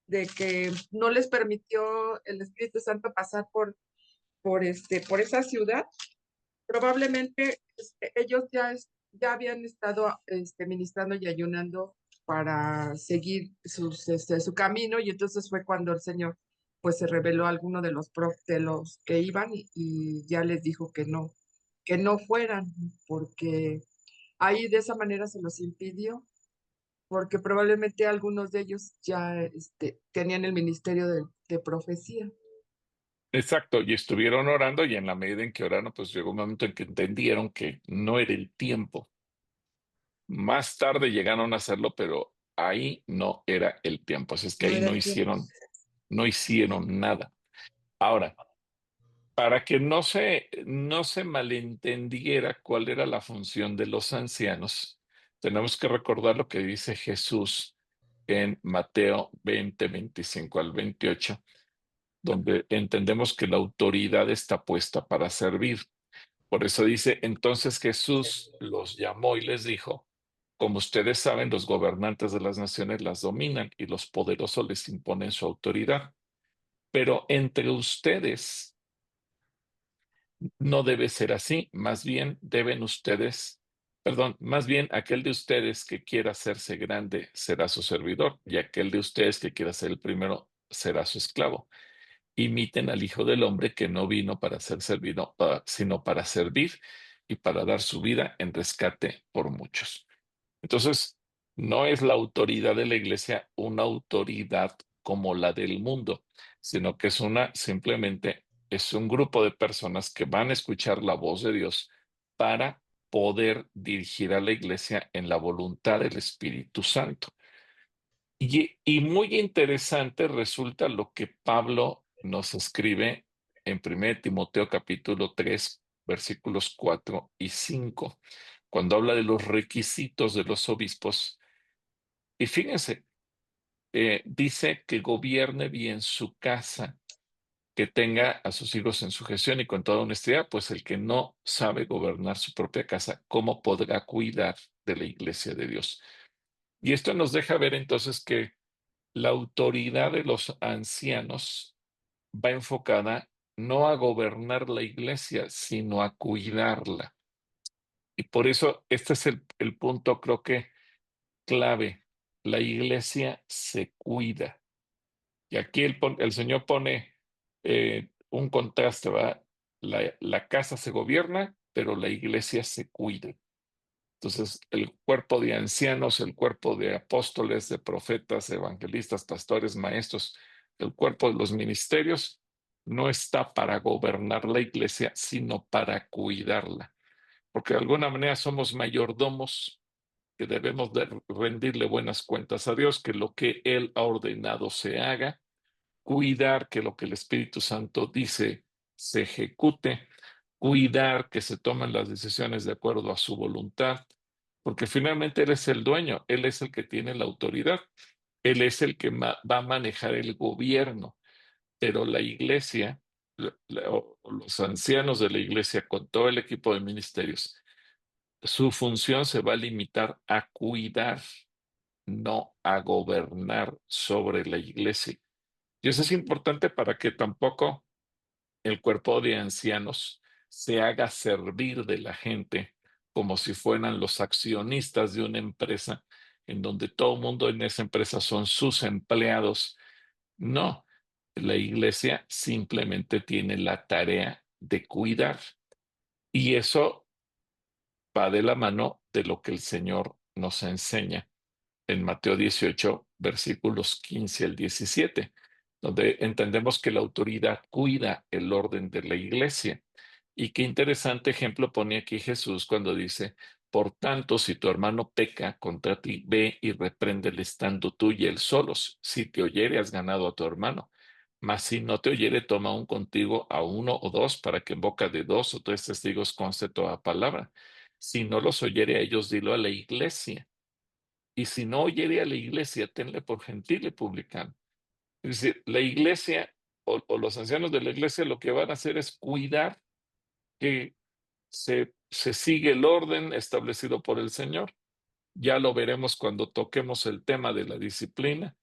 de que no les permitió el Espíritu Santo pasar por esa ciudad, probablemente ellos ya habían estado ministrando y ayunando para seguir su camino, y entonces fue cuando el Señor pues se reveló a alguno de los que iban y ya les dijo que no fueran, porque ahí de esa manera se los impidió, porque probablemente algunos de ellos ya tenían el ministerio de profecía. Exacto, y estuvieron orando y en la medida en que oraron, pues llegó un momento en que entendieron que no era el tiempo. Más tarde llegaron a hacerlo, pero ahí no era el tiempo. Así es que No ahí era el tiempo. no hicieron nada. Ahora, para que no se malentendiera cuál era la función de los ancianos, tenemos que recordar lo que dice Jesús en Mateo 20:25 al 28, donde entendemos que la autoridad está puesta para servir. Por eso dice, entonces Jesús los llamó y les dijo, como ustedes saben, los gobernantes de las naciones las dominan y los poderosos les imponen su autoridad. Pero entre ustedes No debe ser así, más bien deben ustedes, perdón, más bien aquel de ustedes que quiera hacerse grande será su servidor, y aquel de ustedes que quiera ser el primero será su esclavo. Imiten al Hijo del Hombre que no vino para ser servido, sino para servir y para dar su vida en rescate por muchos. Entonces, no es la autoridad de la iglesia una autoridad como la del mundo, sino que simplemente es un grupo de personas que van a escuchar la voz de Dios para poder dirigir a la iglesia en la voluntad del Espíritu Santo. Y muy interesante resulta lo que Pablo nos escribe en 1 Timoteo capítulo 3, versículos 4 y 5, cuando habla de los requisitos de los obispos. Y fíjense, dice que gobierne bien su casa, que tenga a sus hijos en sujeción y con toda honestidad, pues el que no sabe gobernar su propia casa, ¿cómo podrá cuidar de la iglesia de Dios? Y esto nos deja ver entonces que la autoridad de los ancianos va enfocada no a gobernar la iglesia, sino a cuidarla. Y por eso este es el punto, creo que clave. La iglesia se cuida. Y aquí el Señor pone un contraste, ¿va? La casa se gobierna, pero la iglesia se cuida. Entonces, el cuerpo de ancianos, el cuerpo de apóstoles, de profetas, evangelistas, pastores, maestros, el cuerpo de los ministerios, no está para gobernar la iglesia, sino para cuidarla. Porque de alguna manera somos mayordomos que debemos de rendirle buenas cuentas a Dios, que lo que Él ha ordenado se haga, cuidar que lo que el Espíritu Santo dice se ejecute, cuidar que se tomen las decisiones de acuerdo a su voluntad, porque finalmente Él es el dueño, Él es el que tiene la autoridad, Él es el que va a manejar el gobierno, pero la iglesia, o los ancianos de la iglesia con todo el equipo de ministerios, su función se va a limitar a cuidar, no a gobernar sobre la iglesia. Y eso es importante para que tampoco el cuerpo de ancianos se haga servir de la gente como si fueran los accionistas de una empresa en donde todo el mundo en esa empresa son sus empleados. No, la iglesia simplemente tiene la tarea de cuidar y eso va de la mano de lo que el Señor nos enseña en Mateo 18, versículos 15 al 17, donde entendemos que la autoridad cuida el orden de la iglesia. Y qué interesante ejemplo pone aquí Jesús cuando dice, por tanto, si tu hermano peca contra ti, ve y repréndele estando tú y él solos. Si te oyere, has ganado a tu hermano. Mas si no te oyere, toma un contigo a uno o dos, para que en boca de dos o tres testigos conste toda palabra. Si no los oyere a ellos, dilo a la iglesia. Y si no oyere a la iglesia, tenle por gentil y publicano. Es decir, la iglesia o los ancianos de la iglesia lo que van a hacer es cuidar que se sigue el orden establecido por el Señor. Ya lo veremos cuando toquemos el tema de la disciplina.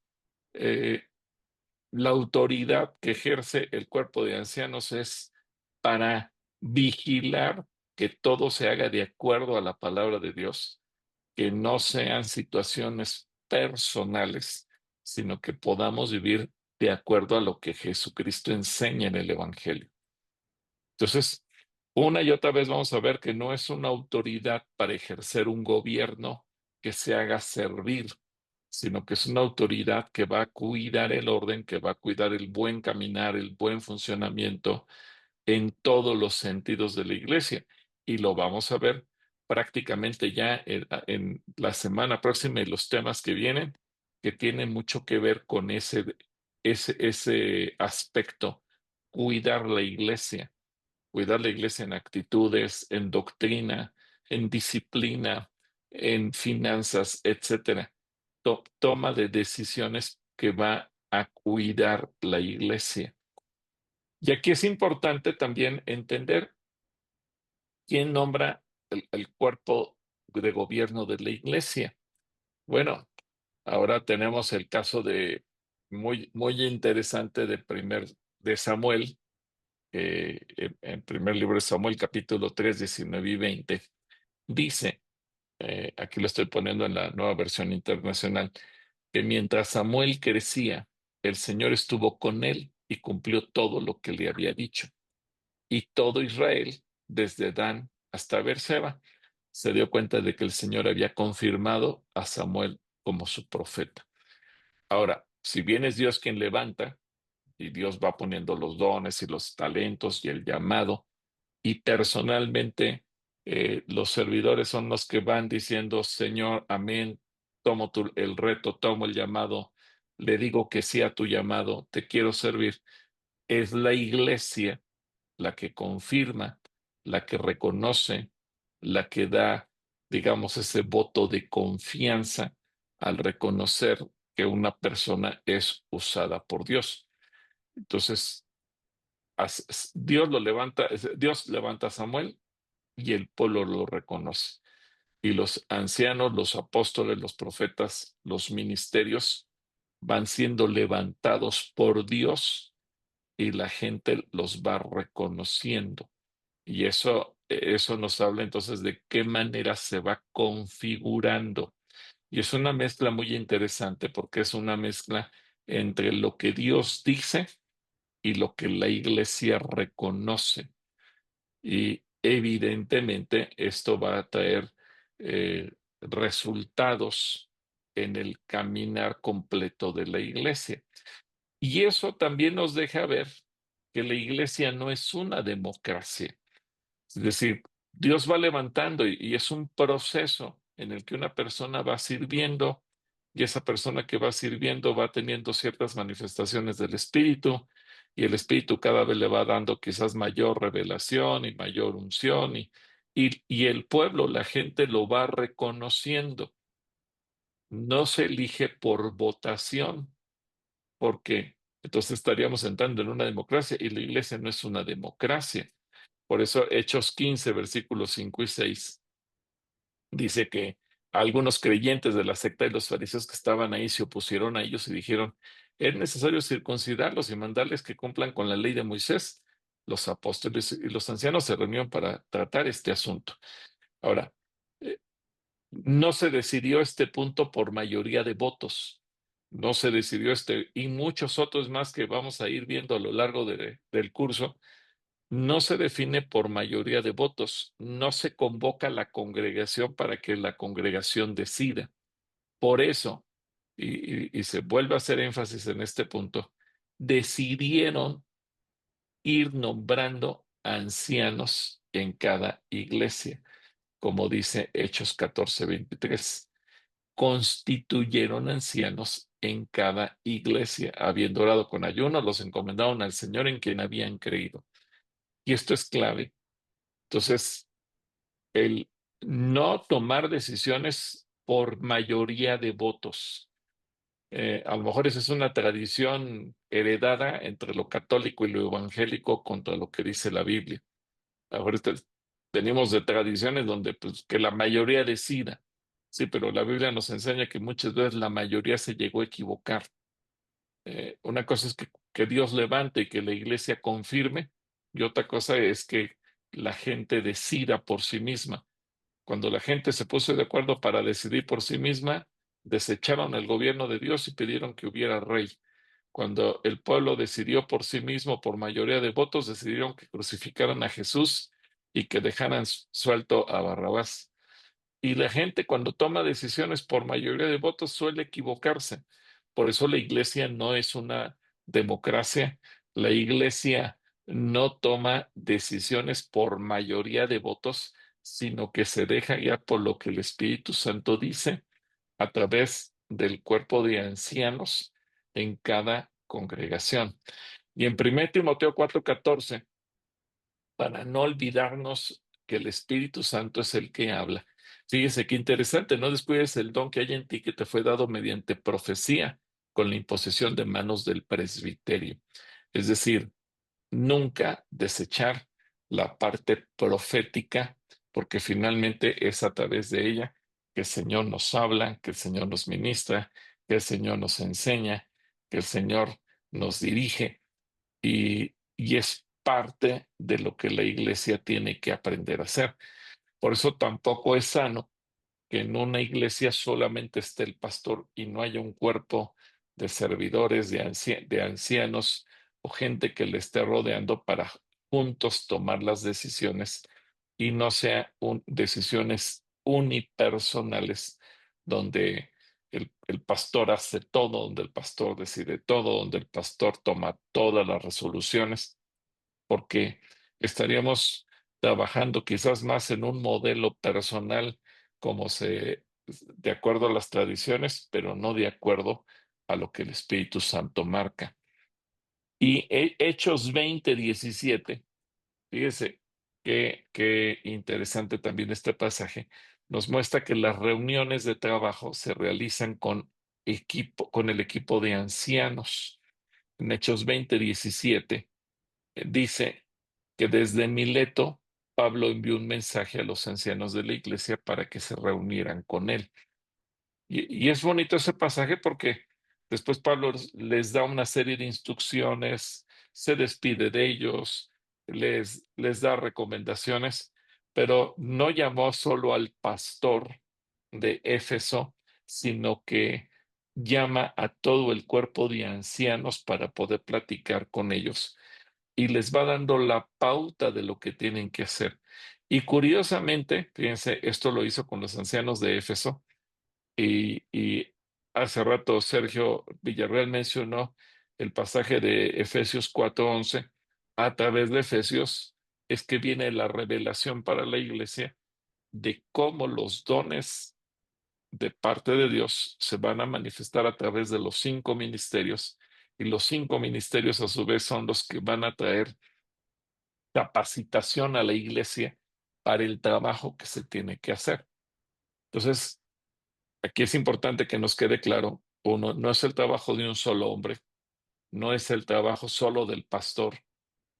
La autoridad que ejerce el cuerpo de ancianos es para vigilar que todo se haga de acuerdo a la palabra de Dios, que no sean situaciones personales, sino que podamos vivir de acuerdo a lo que Jesucristo enseña en el Evangelio. Entonces, una y otra vez vamos a ver que no es una autoridad para ejercer un gobierno que se haga servir, sino que es una autoridad que va a cuidar el orden, que va a cuidar el buen caminar, el buen funcionamiento en todos los sentidos de la iglesia. Y lo vamos a ver prácticamente ya en la semana próxima y los temas que vienen, que tienen mucho que ver con ese aspecto, cuidar la iglesia en actitudes, en doctrina, en disciplina, en finanzas, etcétera. Toma de decisiones que va a cuidar la iglesia. Y aquí es importante también entender quién nombra el cuerpo de gobierno de la iglesia. Bueno, ahora tenemos el caso muy interesante de Samuel, en primer libro de Samuel, capítulo 3, 19 y 20, dice, aquí lo estoy poniendo en la Nueva Versión Internacional, que mientras Samuel crecía, el Señor estuvo con él y cumplió todo lo que le había dicho. Y todo Israel, desde Dan hasta Beerseba, se dio cuenta de que el Señor había confirmado a Samuel como su profeta. Ahora, si bien es Dios quien levanta, y Dios va poniendo los dones y los talentos y el llamado, y personalmente los servidores son los que van diciendo, Señor, amén, tomo el reto, tomo el llamado, le digo que sí a tu llamado, te quiero servir. Es la iglesia la que confirma, la que reconoce, la que da, digamos, ese voto de confianza al reconocer que una persona es usada por Dios. Entonces, Dios levanta a Samuel y el pueblo lo reconoce. Y los ancianos, los apóstoles, los profetas, los ministerios van siendo levantados por Dios y la gente los va reconociendo. Y eso nos habla entonces de qué manera se va configurando. Y es una mezcla muy interesante porque es una mezcla entre lo que Dios dice y lo que la iglesia reconoce. Y evidentemente esto va a traer resultados en el caminar completo de la iglesia. Y eso también nos deja ver que la iglesia no es una democracia. Es decir, Dios va levantando y es un proceso en el que una persona va sirviendo y esa persona que va sirviendo va teniendo ciertas manifestaciones del Espíritu y el Espíritu cada vez le va dando quizás mayor revelación y mayor unción y el pueblo, la gente lo va reconociendo. No se elige por votación, porque entonces estaríamos entrando en una democracia y la iglesia no es una democracia. Por eso Hechos 15, versículos 5 y 6, dice que algunos creyentes de la secta de los fariseos que estaban ahí se opusieron a ellos y dijeron, es necesario circuncidarlos y mandarles que cumplan con la ley de Moisés. Los apóstoles y los ancianos se reunieron para tratar este asunto. Ahora, eh, no se decidió este punto por mayoría de votos. No se decidió y muchos otros más que vamos a ir viendo a lo largo del curso. No se define por mayoría de votos, no se convoca a la congregación para que la congregación decida. Por eso, y se vuelve a hacer énfasis en este punto, decidieron ir nombrando ancianos en cada iglesia, como dice Hechos 14:23. Constituyeron ancianos en cada iglesia, habiendo orado con ayuno, los encomendaron al Señor en quien habían creído. Y esto es clave. Entonces, el no tomar decisiones por mayoría de votos. A lo mejor esa es una tradición heredada entre lo católico y lo evangélico contra lo que dice la Biblia. A lo mejor venimos de tradiciones donde pues, que la mayoría decida. Sí, pero la Biblia nos enseña que muchas veces la mayoría se llegó a equivocar. Una cosa es que Dios levante y que la iglesia confirme, y otra cosa es que la gente decida por sí misma. Cuando la gente se puso de acuerdo para decidir por sí misma, desecharon el gobierno de Dios y pidieron que hubiera rey. Cuando el pueblo decidió por sí mismo, por mayoría de votos, decidieron que crucificaran a Jesús y que dejaran suelto a Barrabás. Y la gente cuando toma decisiones por mayoría de votos suele equivocarse. Por eso la iglesia no es una democracia. La iglesia no toma decisiones por mayoría de votos, sino que se deja guiar por lo que el Espíritu Santo dice a través del cuerpo de ancianos en cada congregación. Y en 1 Timoteo 4:14, para no olvidarnos que el Espíritu Santo es el que habla. Fíjese qué interesante, no descuides el don que hay en ti que te fue dado mediante profecía con la imposición de manos del presbiterio. Es decir, nunca desechar la parte profética, porque finalmente es a través de ella que el Señor nos habla, que el Señor nos ministra, que el Señor nos enseña, que el Señor nos dirige y es parte de lo que la iglesia tiene que aprender a hacer. Por eso tampoco es sano que en una iglesia solamente esté el pastor y no haya un cuerpo de servidores, de ancianos o gente que le esté rodeando para juntos tomar las decisiones y no sea decisiones unipersonales donde el pastor hace todo, donde el pastor decide todo, donde el pastor toma todas las resoluciones, porque estaríamos trabajando quizás más en un modelo personal de acuerdo a las tradiciones, pero no de acuerdo a lo que el Espíritu Santo marca. Y Hechos 20:17, fíjese qué interesante también este pasaje, nos muestra que las reuniones de trabajo se realizan con el equipo de ancianos. En Hechos 20:17 dice que desde Mileto Pablo envió un mensaje a los ancianos de la iglesia para que se reunieran con él. Y es bonito ese pasaje porque después Pablo les da una serie de instrucciones, se despide de ellos, les da recomendaciones, pero no llamó solo al pastor de Éfeso, sino que llama a todo el cuerpo de ancianos para poder platicar con ellos y les va dando la pauta de lo que tienen que hacer. Y curiosamente, fíjense, esto lo hizo con los ancianos de Éfeso y hace rato Sergio Villarreal mencionó el pasaje de Efesios 4:11. A través de Efesios es que viene la revelación para la iglesia de cómo los dones de parte de Dios se van a manifestar a través de los 5 ministerios, y los 5 ministerios a su vez son los que van a traer capacitación a la iglesia para el trabajo que se tiene que hacer. Entonces, aquí es importante que nos quede claro, uno, no es el trabajo de un solo hombre, no es el trabajo solo del pastor,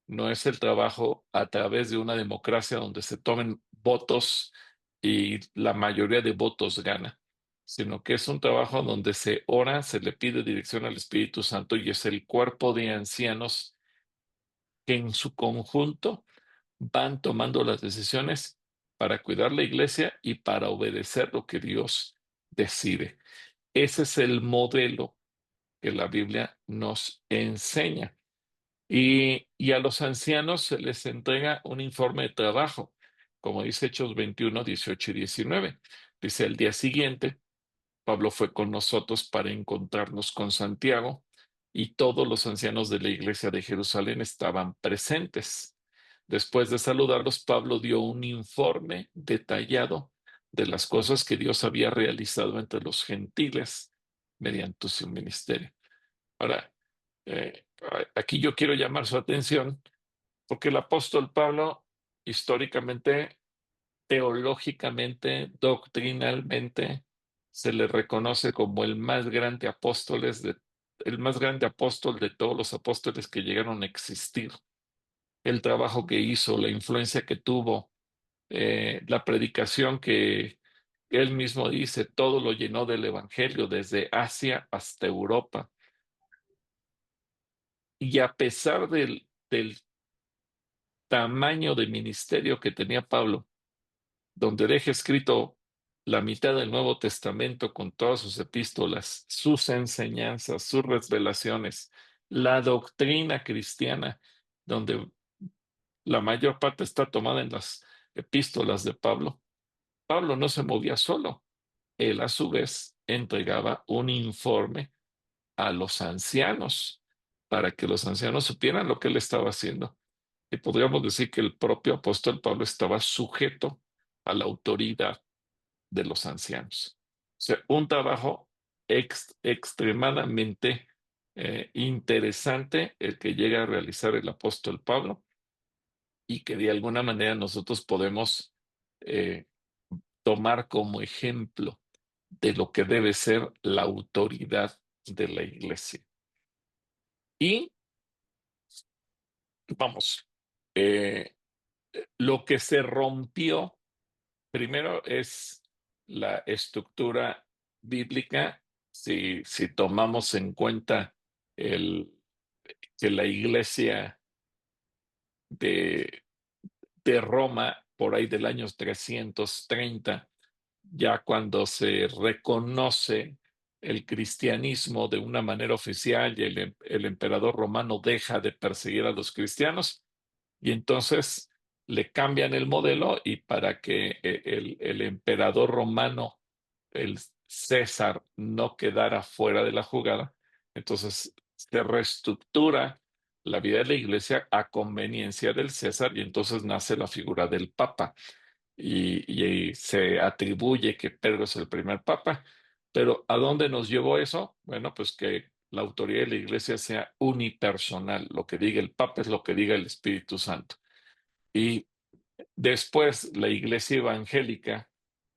no es el trabajo a través de una democracia donde se tomen votos y la mayoría de votos gana, sino que es un trabajo donde se ora, se le pide dirección al Espíritu Santo y es el cuerpo de ancianos que en su conjunto van tomando las decisiones para cuidar la iglesia y para obedecer lo que Dios decide. Ese es el modelo que la Biblia nos enseña. Y a los ancianos se les entrega un informe de trabajo, como dice Hechos 21:18 y 19. Dice, el día siguiente, Pablo fue con nosotros para encontrarnos con Santiago y todos los ancianos de la iglesia de Jerusalén estaban presentes. Después de saludarlos, Pablo dio un informe detallado de las cosas que Dios había realizado entre los gentiles mediante su ministerio. Ahora, aquí yo quiero llamar su atención porque el apóstol Pablo, históricamente, teológicamente, doctrinalmente, se le reconoce como el más grande el más grande apóstol de todos los apóstoles que llegaron a existir. El trabajo que hizo, la influencia que tuvo, la predicación que él mismo dice, todo lo llenó del evangelio, desde Asia hasta Europa. Y a pesar del tamaño de ministerio que tenía Pablo, donde deja escrito la mitad del Nuevo Testamento con todas sus epístolas, sus enseñanzas, sus revelaciones, la doctrina cristiana, donde la mayor parte está tomada en las epístolas de Pablo. Pablo no se movía solo. Él a su vez entregaba un informe a los ancianos para que los ancianos supieran lo que él estaba haciendo. Y podríamos decir que el propio apóstol Pablo estaba sujeto a la autoridad de los ancianos. O sea, un trabajo extremadamente interesante el que llega a realizar el apóstol Pablo y que de alguna manera nosotros podemos eh, tomar como ejemplo de lo que debe ser la autoridad de la iglesia. Y vamos, lo que se rompió primero es la estructura bíblica. Si tomamos en cuenta que la iglesia de, de Roma por ahí del año 330, ya cuando se reconoce el cristianismo de una manera oficial y el emperador romano deja de perseguir a los cristianos, y entonces le cambian el modelo y para que el emperador romano, el César, no quedara fuera de la jugada, entonces se reestructura la vida de la iglesia a conveniencia del César y entonces nace la figura del Papa y se atribuye que Pedro es el primer Papa. Pero ¿a dónde nos llevó eso? Bueno, pues que la autoridad de la iglesia sea unipersonal. Lo que diga el Papa es lo que diga el Espíritu Santo. Y después la iglesia evangélica,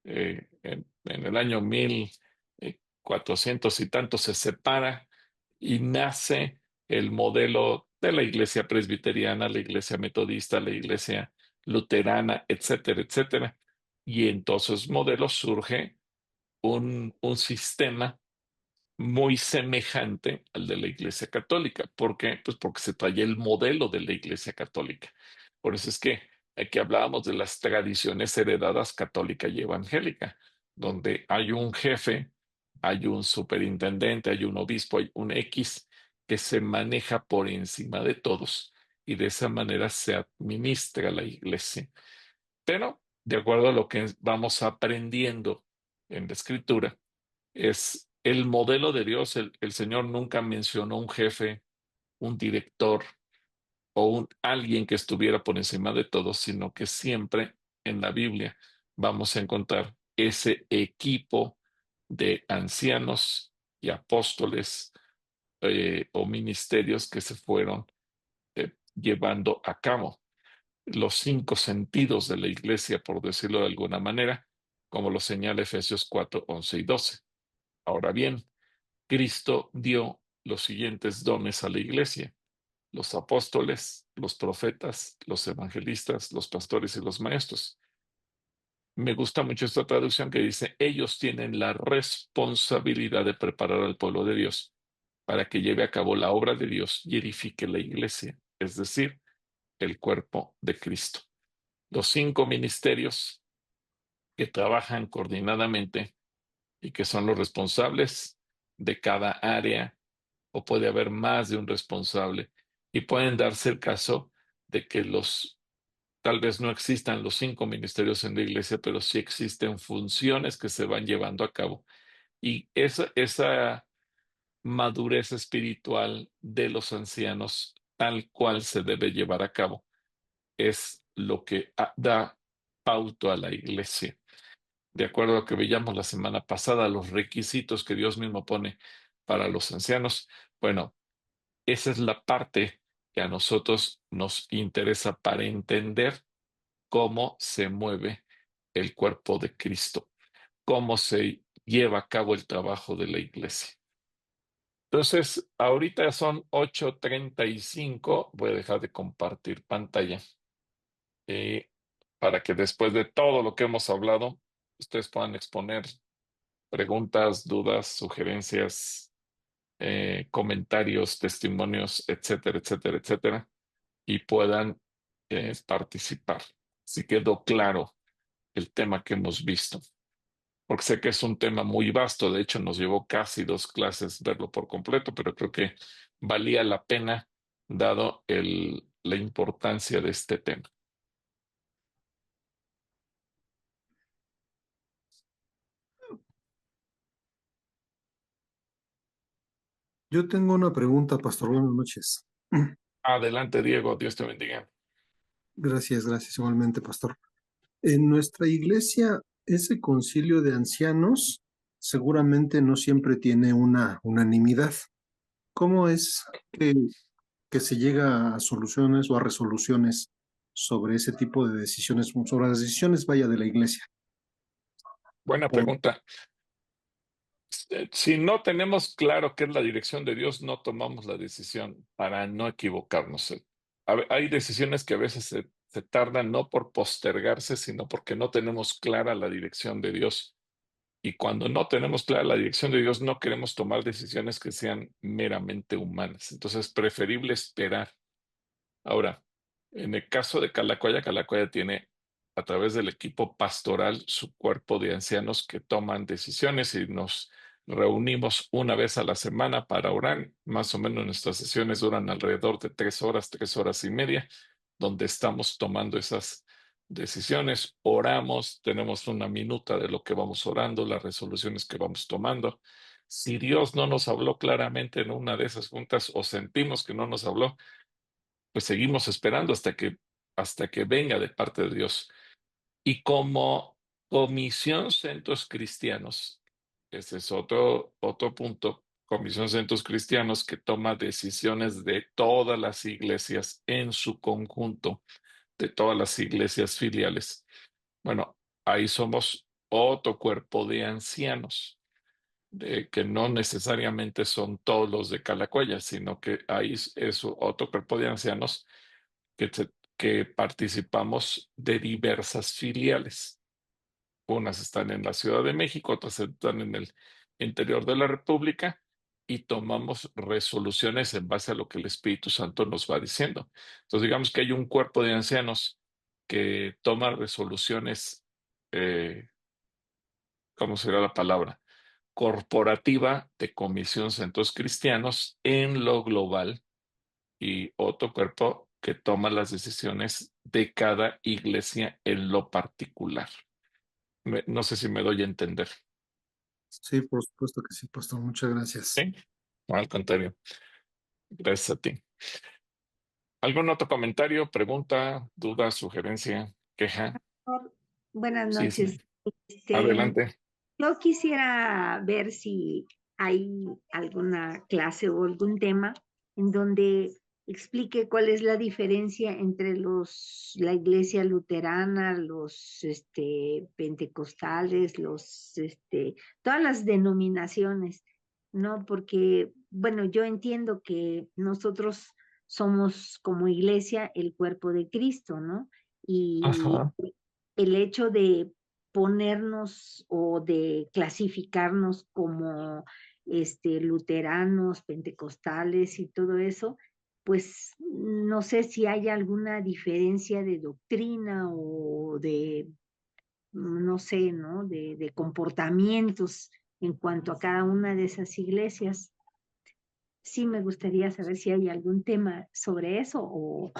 en el año 1400 y tanto, se separa y nace el modelo de la iglesia presbiteriana, la iglesia metodista, la iglesia luterana, etcétera, etcétera. Y en todos esos modelos surge un sistema muy semejante al de la Iglesia Católica. ¿Por qué? Pues porque se trae el modelo de la Iglesia Católica. Por eso es que aquí hablábamos de las tradiciones heredadas católica y evangélica, donde hay un jefe, hay un superintendente, hay un obispo, hay un X que se maneja por encima de todos y de esa manera se administra la Iglesia. Pero, de acuerdo a lo que vamos aprendiendo en la Escritura, es el modelo de Dios. El Señor nunca mencionó un jefe, un director o alguien que estuviera por encima de todos, sino que siempre en la Biblia vamos a encontrar ese equipo de ancianos y apóstoles o ministerios que se fueron llevando a cabo. Los 5 sentidos de la iglesia, por decirlo de alguna manera, como lo señala Efesios 4, 11 y 12. Ahora bien, Cristo dio los siguientes dones a la iglesia: los apóstoles, los profetas, los evangelistas, los pastores y los maestros. Me gusta mucho esta traducción que dice: ellos tienen la responsabilidad de preparar al pueblo de Dios para que lleve a cabo la obra de Dios y edifique la iglesia, es decir, el cuerpo de Cristo. Los 5 ministerios que trabajan coordinadamente y que son los responsables de cada área, o puede haber más de un responsable, y pueden darse el caso de que tal vez no existan los 5 ministerios en la iglesia, pero sí existen funciones que se van llevando a cabo. Y esa madurez espiritual de los ancianos, tal cual se debe llevar a cabo, es lo que da pauta a la iglesia. De acuerdo a lo que veíamos la semana pasada, los requisitos que Dios mismo pone para los ancianos, bueno, esa es la parte que a nosotros nos interesa para entender cómo se mueve el cuerpo de Cristo, cómo se lleva a cabo el trabajo de la iglesia. Entonces, ahorita son 8:35, voy a dejar de compartir pantalla para que después de todo lo que hemos hablado, ustedes puedan exponer preguntas, dudas, sugerencias, comentarios, testimonios, etcétera, etcétera, etcétera, y puedan participar. Si quedó claro el tema que hemos visto, porque sé que es un tema muy vasto. De hecho, nos llevó casi 2 clases verlo por completo, pero creo que valía la pena dado la importancia de este tema. Yo tengo una pregunta, pastor. Buenas noches. Adelante, Diego. Dios te bendiga. Gracias, gracias igualmente, pastor. En nuestra iglesia, ese concilio de ancianos seguramente no siempre tiene una unanimidad. ¿Cómo es que se llega a soluciones o a resoluciones sobre ese tipo de decisiones, sobre las decisiones, vaya, de la iglesia? Buena pregunta. Si no tenemos claro qué es la dirección de Dios, no tomamos la decisión para no equivocarnos. Hay decisiones que a veces se tardan no por postergarse, sino porque no tenemos clara la dirección de Dios. Y cuando no tenemos clara la dirección de Dios, no queremos tomar decisiones que sean meramente humanas. Entonces es preferible esperar. Ahora, En el caso de Calacoya, Calacoya tiene a través del equipo pastoral su cuerpo de ancianos que toman decisiones y nos reunimos una vez a la semana para orar. Más o menos nuestras sesiones duran alrededor de 3 horas, 3 horas y media, donde estamos tomando esas decisiones, oramos, tenemos una minuta de lo que vamos orando, las resoluciones que vamos tomando. Si Dios no nos habló claramente en una de esas juntas o sentimos que no nos habló, pues seguimos esperando hasta que venga de parte de Dios. Y como Comisión Centros Cristianos, ese es otro punto, Comisión Centros Cristianos que toma decisiones de todas las iglesias en su conjunto, de todas las iglesias filiales. Bueno, ahí somos otro cuerpo de ancianos, que no necesariamente son todos los de Calacuaya, sino que ahí es otro cuerpo de ancianos que participamos de diversas filiales. Unas están en la Ciudad de México, otras están en el interior de la República y tomamos resoluciones en base a lo que el Espíritu Santo nos va diciendo. Entonces, digamos que hay un cuerpo de ancianos que toma resoluciones, ¿cómo será la palabra? Corporativa de Comisión Centros Cristianos en lo global, y otro cuerpo que toma las decisiones de cada iglesia en lo particular. No sé si me doy a entender. Sí, por supuesto que sí, pastor. Muchas gracias. ¿Sí? No, al contrario. Gracias a ti. ¿Algún otro comentario, pregunta, duda, sugerencia, queja? Buenas Sí, sí. noches. Adelante. Yo quisiera ver si hay alguna clase o algún tema en donde explique cuál es la diferencia entre la iglesia luterana, los pentecostales, todas las denominaciones, ¿no? Porque, bueno, yo entiendo que nosotros somos como iglesia el cuerpo de Cristo, ¿no? Y Ajá. el hecho de ponernos o de clasificarnos como luteranos, pentecostales y todo eso, pues no sé si hay alguna diferencia de doctrina o de, no sé, ¿no? De comportamientos en cuanto a cada una de esas iglesias. Sí me gustaría saber si hay algún tema sobre eso o...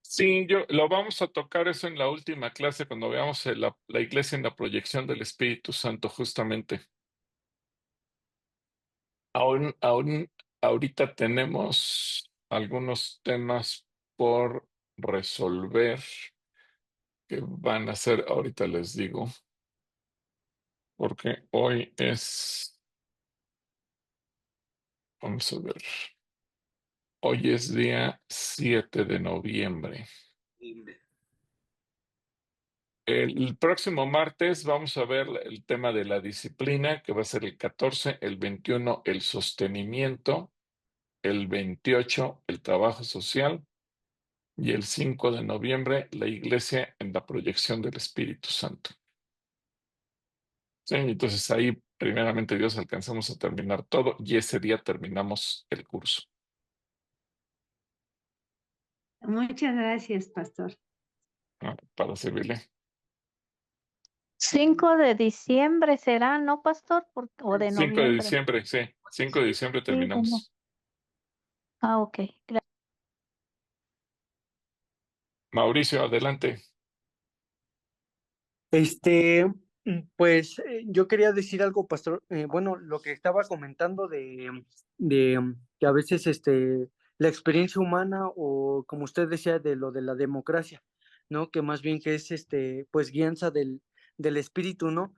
Sí, lo vamos a tocar eso en la última clase cuando veamos la iglesia en la proyección del Espíritu Santo, justamente. Ahorita tenemos algunos temas por resolver que van a ser, ahorita les digo, porque hoy vamos a ver, hoy es día 7 de noviembre. El próximo martes vamos a ver el tema de la disciplina, que va a ser el 14, el 21, el sostenimiento, el 28, el trabajo social, y el 5 de noviembre, la iglesia en la proyección del Espíritu Santo. Sí, entonces ahí, primeramente Dios, alcanzamos a terminar todo y ese día terminamos el curso. Muchas gracias, pastor. Para servirle. 5 de diciembre será, ¿no, pastor? O de 5 de noviembre. diciembre, sí. 5 de diciembre terminamos. Ok. Gracias. Mauricio, adelante. Pues yo quería decir algo, pastor. Bueno, lo que estaba comentando de que a veces la experiencia humana o como usted decía de lo de la democracia, ¿no? Que más bien que es pues guianza del espíritu, ¿no?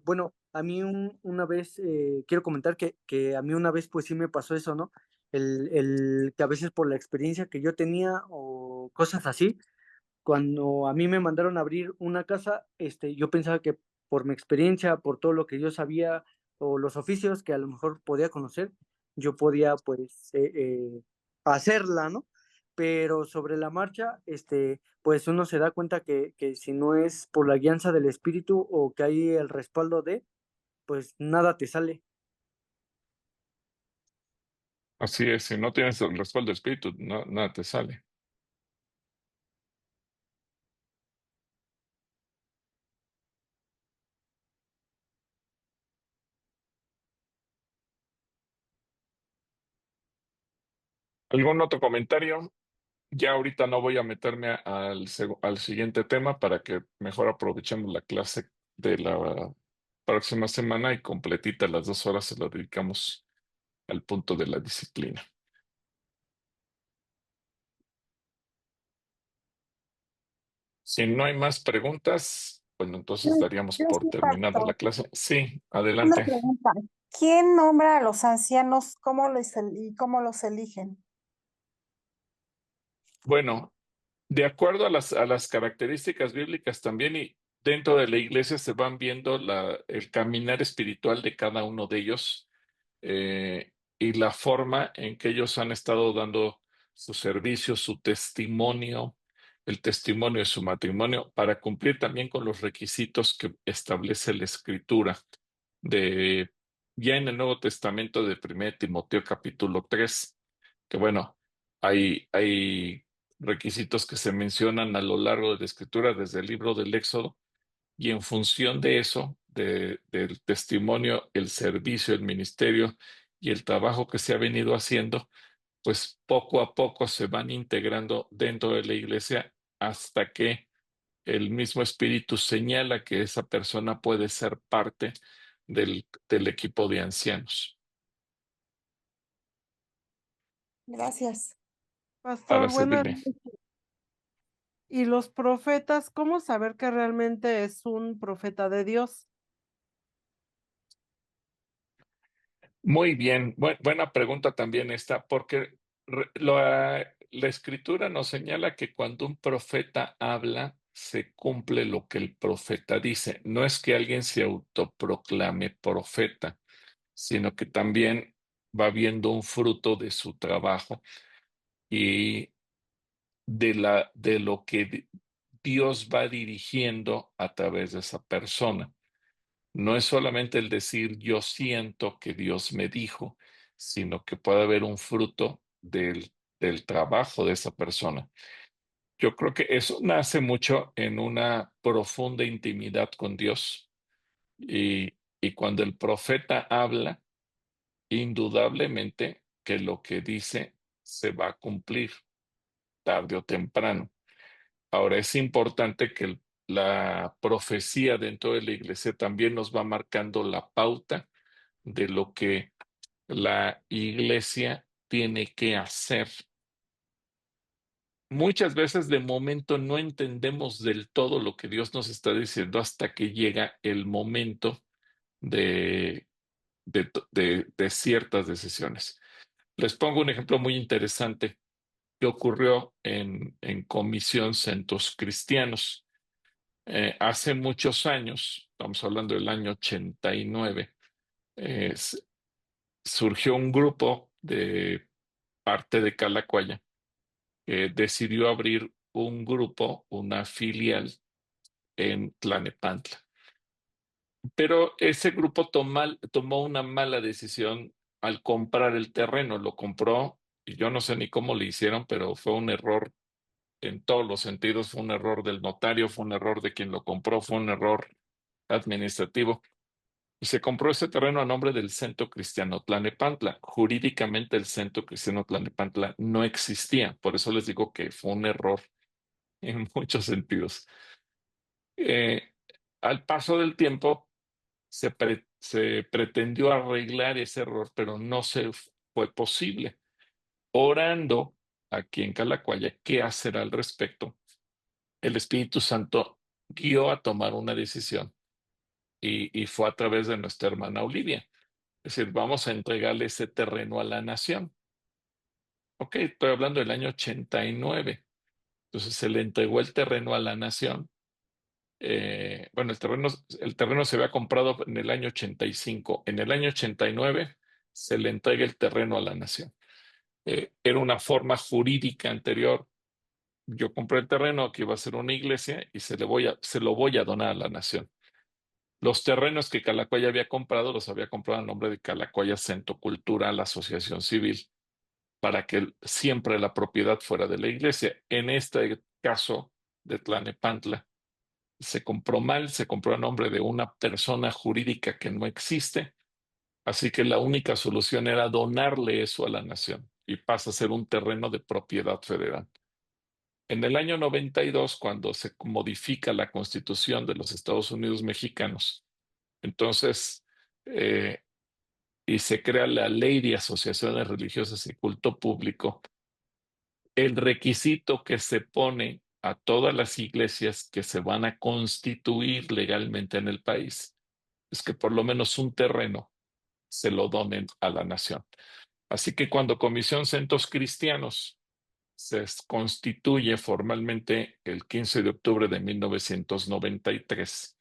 Bueno, a mí una vez quiero comentar que a mí una vez pues sí me pasó eso, ¿no? El que a veces por la experiencia que yo tenía o cosas así, cuando a mí me mandaron a abrir una casa, yo pensaba que por mi experiencia, por todo lo que yo sabía o los oficios que a lo mejor podía conocer, yo podía pues hacerla, ¿no? Pero sobre la marcha, pues uno se da cuenta que si no es por la guianza del espíritu o que hay el respaldo de, pues nada te sale. Así es, si no tienes el respaldo del Espíritu, nada te sale. ¿Algún otro comentario? Ya ahorita no voy a meterme al siguiente tema para que mejor aprovechemos la clase de la próxima semana y completita las 2 horas se lo dedicamos al punto de la disciplina. Si no hay más preguntas, bueno, entonces daríamos Yo por sí, terminada la pastor. clase. Sí, Una adelante. pregunta. ¿Quién nombra a los ancianos? ¿Y cómo los eligen? Bueno, de acuerdo a las características bíblicas también y dentro de la iglesia se van viendo el caminar espiritual de cada uno de ellos y la forma en que ellos han estado dando su servicio, su testimonio, el testimonio de su matrimonio, para cumplir también con los requisitos que establece la Escritura. Ya en el Nuevo Testamento de 1 Timoteo capítulo 3, que bueno, hay requisitos que se mencionan a lo largo de la Escritura desde el libro del Éxodo, y en función de eso, del testimonio, el servicio, el ministerio y el trabajo que se ha venido haciendo, pues poco a poco se van integrando dentro de la iglesia hasta que el mismo espíritu señala que esa persona puede ser parte del equipo de ancianos. Gracias. Para Pastor, buenas servirle. noches. ¿Y los profetas, cómo saber que realmente es un profeta de Dios? Muy bien, buena pregunta también esta, porque la escritura nos señala que cuando un profeta habla, se cumple lo que el profeta dice. No es que alguien se autoproclame profeta, sino que también va viendo un fruto de su trabajo y de lo que Dios va dirigiendo a través de esa persona. No es solamente el decir yo siento que Dios me dijo, sino que puede haber un fruto del trabajo de esa persona. Yo creo que eso nace mucho en una profunda intimidad con Dios y cuando el profeta habla, indudablemente que lo que dice se va a cumplir tarde o temprano. Ahora es importante que la profecía dentro de la iglesia también nos va marcando la pauta de lo que la iglesia tiene que hacer. Muchas veces de momento no entendemos del todo lo que Dios nos está diciendo hasta que llega el momento de ciertas decisiones. Les pongo un ejemplo muy interesante que ocurrió en Comisión Centros Cristianos. Hace muchos años, estamos hablando del año 89, surgió un grupo de parte de Calacuaya que decidió abrir un grupo, una filial en Tlanepantla. Pero ese grupo tomó una mala decisión al comprar el terreno. Lo compró y yo no sé ni cómo le hicieron, pero fue un error en todos los sentidos. Fue un error del notario, fue un error de quien lo compró, fue un error administrativo. Y se compró ese terreno a nombre del Centro Cristiano Tlanepantla. Jurídicamente el Centro Cristiano Tlanepantla no existía. Por eso les digo que fue un error en muchos sentidos. Eh, Al paso del tiempo se pretendió arreglar ese error, pero no se fue posible. Orando aquí en Calacuaya, ¿qué hacer al respecto? El Espíritu Santo guió a tomar una decisión y fue a través de nuestra hermana Olivia. Es decir, vamos a entregarle ese terreno a la nación. Ok, estoy hablando del año 89. Entonces se le entregó el terreno a la nación. Bueno, el terreno se había comprado en el año 85. En el año 89 se le entrega el terreno a la nación. Era una forma jurídica anterior. Yo compré el terreno, aquí va a ser una iglesia y se lo voy a donar a la nación. Los terrenos que Calacuaya había comprado, los había comprado a nombre de Calacuaya Centro Cultural, Asociación Civil, para que siempre la propiedad fuera de la iglesia. En este caso de Tlalnepantla, se compró mal, se compró a nombre de una persona jurídica que no existe, así que la única solución era donarle eso a la nación y pasa a ser un terreno de propiedad federal. En el año 92, cuando se modifica la Constitución de los Estados Unidos mexicanos, entonces, y se crea la Ley de Asociaciones Religiosas y Culto Público, el requisito que se pone a todas las iglesias que se van a constituir legalmente en el país es que por lo menos un terreno se lo donen a la nación. Así que cuando Comisión Centros Cristianos se constituye formalmente el 15 de octubre de 1993,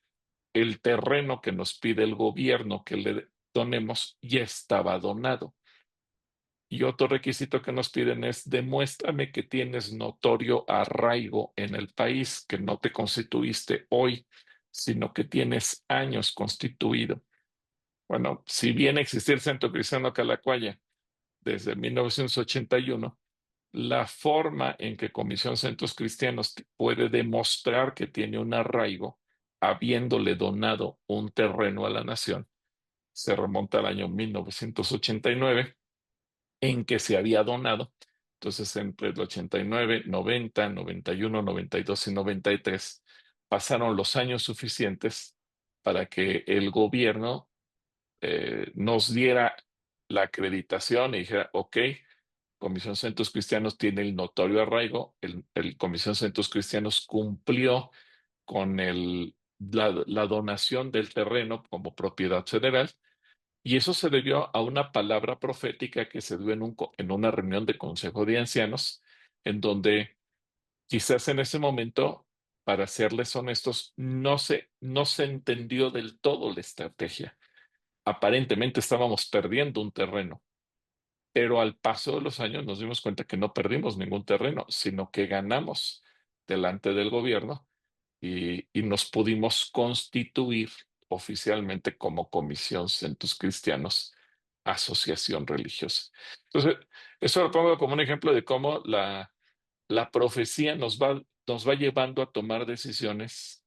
el terreno que nos pide el gobierno que le donemos ya estaba donado. Y otro requisito que nos piden es demuéstrame que tienes notorio arraigo en el país, que no te constituiste hoy, sino que tienes años constituido. Bueno, si bien existía el Centro Cristiano Calacuaya desde 1981, la forma en que Comisión Centros Cristianos puede demostrar que tiene un arraigo, habiéndole donado un terreno a la nación, se remonta al año 1989, en que se había donado. Entonces, entre el 89, 90, 91, 92 y 93, pasaron los años suficientes para que el gobierno nos diera la acreditación y dijera, ok, Comisión Centros Cristianos tiene el notorio arraigo, el Comisión Centros Cristianos cumplió con la donación del terreno como propiedad federal, y eso se debió a una palabra profética que se dio en una reunión de Consejo de Ancianos, en donde quizás en ese momento, para serles honestos, no se entendió del todo la estrategia. Aparentemente estábamos perdiendo un terreno, pero al paso de los años nos dimos cuenta que no perdimos ningún terreno, sino que ganamos delante del gobierno y nos pudimos constituir oficialmente como Comisión Centros Cristianos, asociación religiosa. Entonces, eso lo pongo como un ejemplo de cómo la profecía nos va llevando a tomar decisiones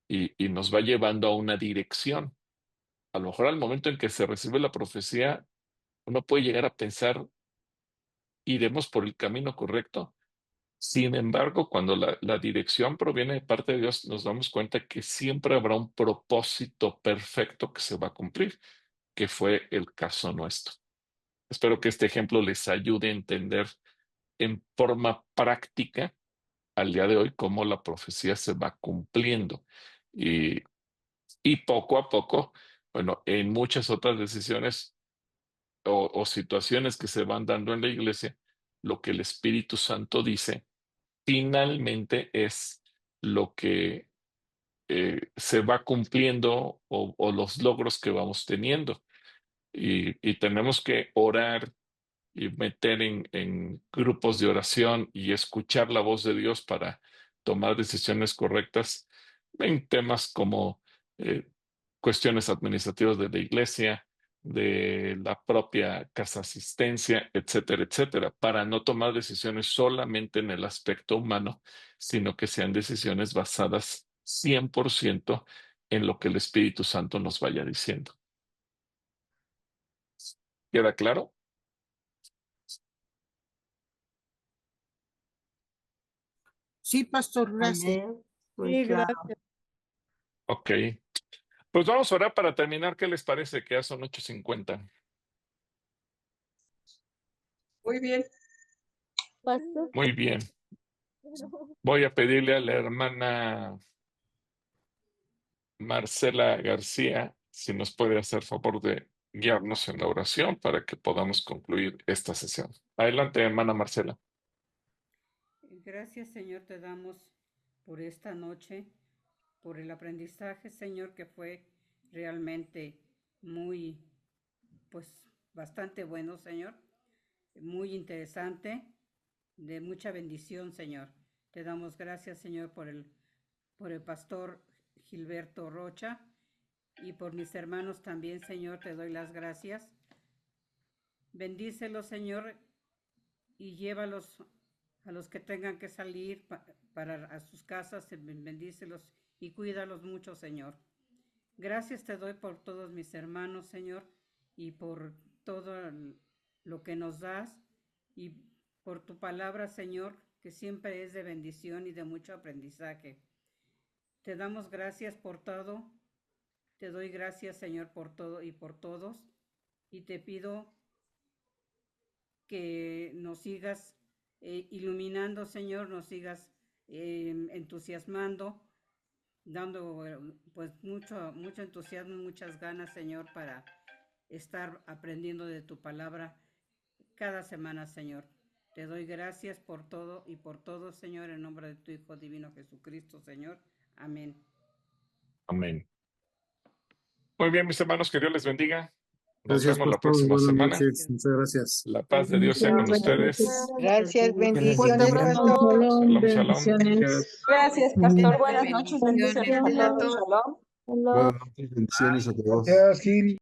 y nos va llevando a una dirección. A lo mejor al momento en que se recibe la profecía, uno puede llegar a pensar, iremos por el camino correcto. Sin embargo, cuando la dirección proviene de parte de Dios, nos damos cuenta que siempre habrá un propósito perfecto que se va a cumplir, que fue el caso nuestro. Espero que este ejemplo les ayude a entender en forma práctica al día de hoy cómo la profecía se va cumpliendo. Y poco a poco, bueno, en muchas otras decisiones o situaciones que se van dando en la iglesia, lo que el Espíritu Santo dice finalmente es lo que se va cumpliendo o los logros que vamos teniendo. Y tenemos que orar y meter en grupos de oración y escuchar la voz de Dios para tomar decisiones correctas en temas como cuestiones administrativas de la iglesia, de la propia casa asistencia, etcétera, etcétera, para no tomar decisiones solamente en el aspecto humano, sino que sean decisiones basadas 100% en lo que el Espíritu Santo nos vaya diciendo. ¿Queda claro? Sí, pastor, gracias. Muy Sí, claro. gracias. Ok. Pues vamos a orar para terminar. ¿Qué les parece? Que ya son 8:50. Muy bien. Muy bien. Voy a pedirle a la hermana Marcela García si nos puede hacer favor de guiarnos en la oración para que podamos concluir esta sesión. Adelante, hermana Marcela. Gracias, Señor, te damos por esta noche, por el aprendizaje, Señor, que fue realmente muy, pues, bastante bueno, Señor, muy interesante, de mucha bendición, Señor. Te damos gracias, Señor, por el pastor Gilberto Rocha y por mis hermanos también, Señor, te doy las gracias. Bendícelo, Señor, y llévalos a los que tengan que salir para a sus casas, bendícelos y cuídalos mucho, Señor. Gracias te doy por todos mis hermanos, Señor, y por todo lo que nos das y por tu palabra, Señor, que siempre es de bendición y de mucho aprendizaje. Te damos gracias por todo. Te doy gracias, Señor, por todo y por todos. Y te pido que nos sigas iluminando, Señor, nos sigas entusiasmando, dando pues mucho entusiasmo, muchas ganas, Señor, para estar aprendiendo de tu palabra cada semana, Señor. Te doy gracias por todo y por todo, Señor, en nombre de tu Hijo divino Jesucristo, Señor. Amén. Amén. Muy bien, mis hermanos, que Dios les bendiga. Nos Gracias, vemos la pastor. próxima Buenas semana. noches. Muchas gracias. La paz de Dios sea con ustedes. Gracias, bendiciones, Shalom, pastor. bendiciones. Gracias, pastor. Buenas noches, Bendiciones bendiciones a todos. Shalom. Buenas noches, bendiciones a todos. Gracias, Gil.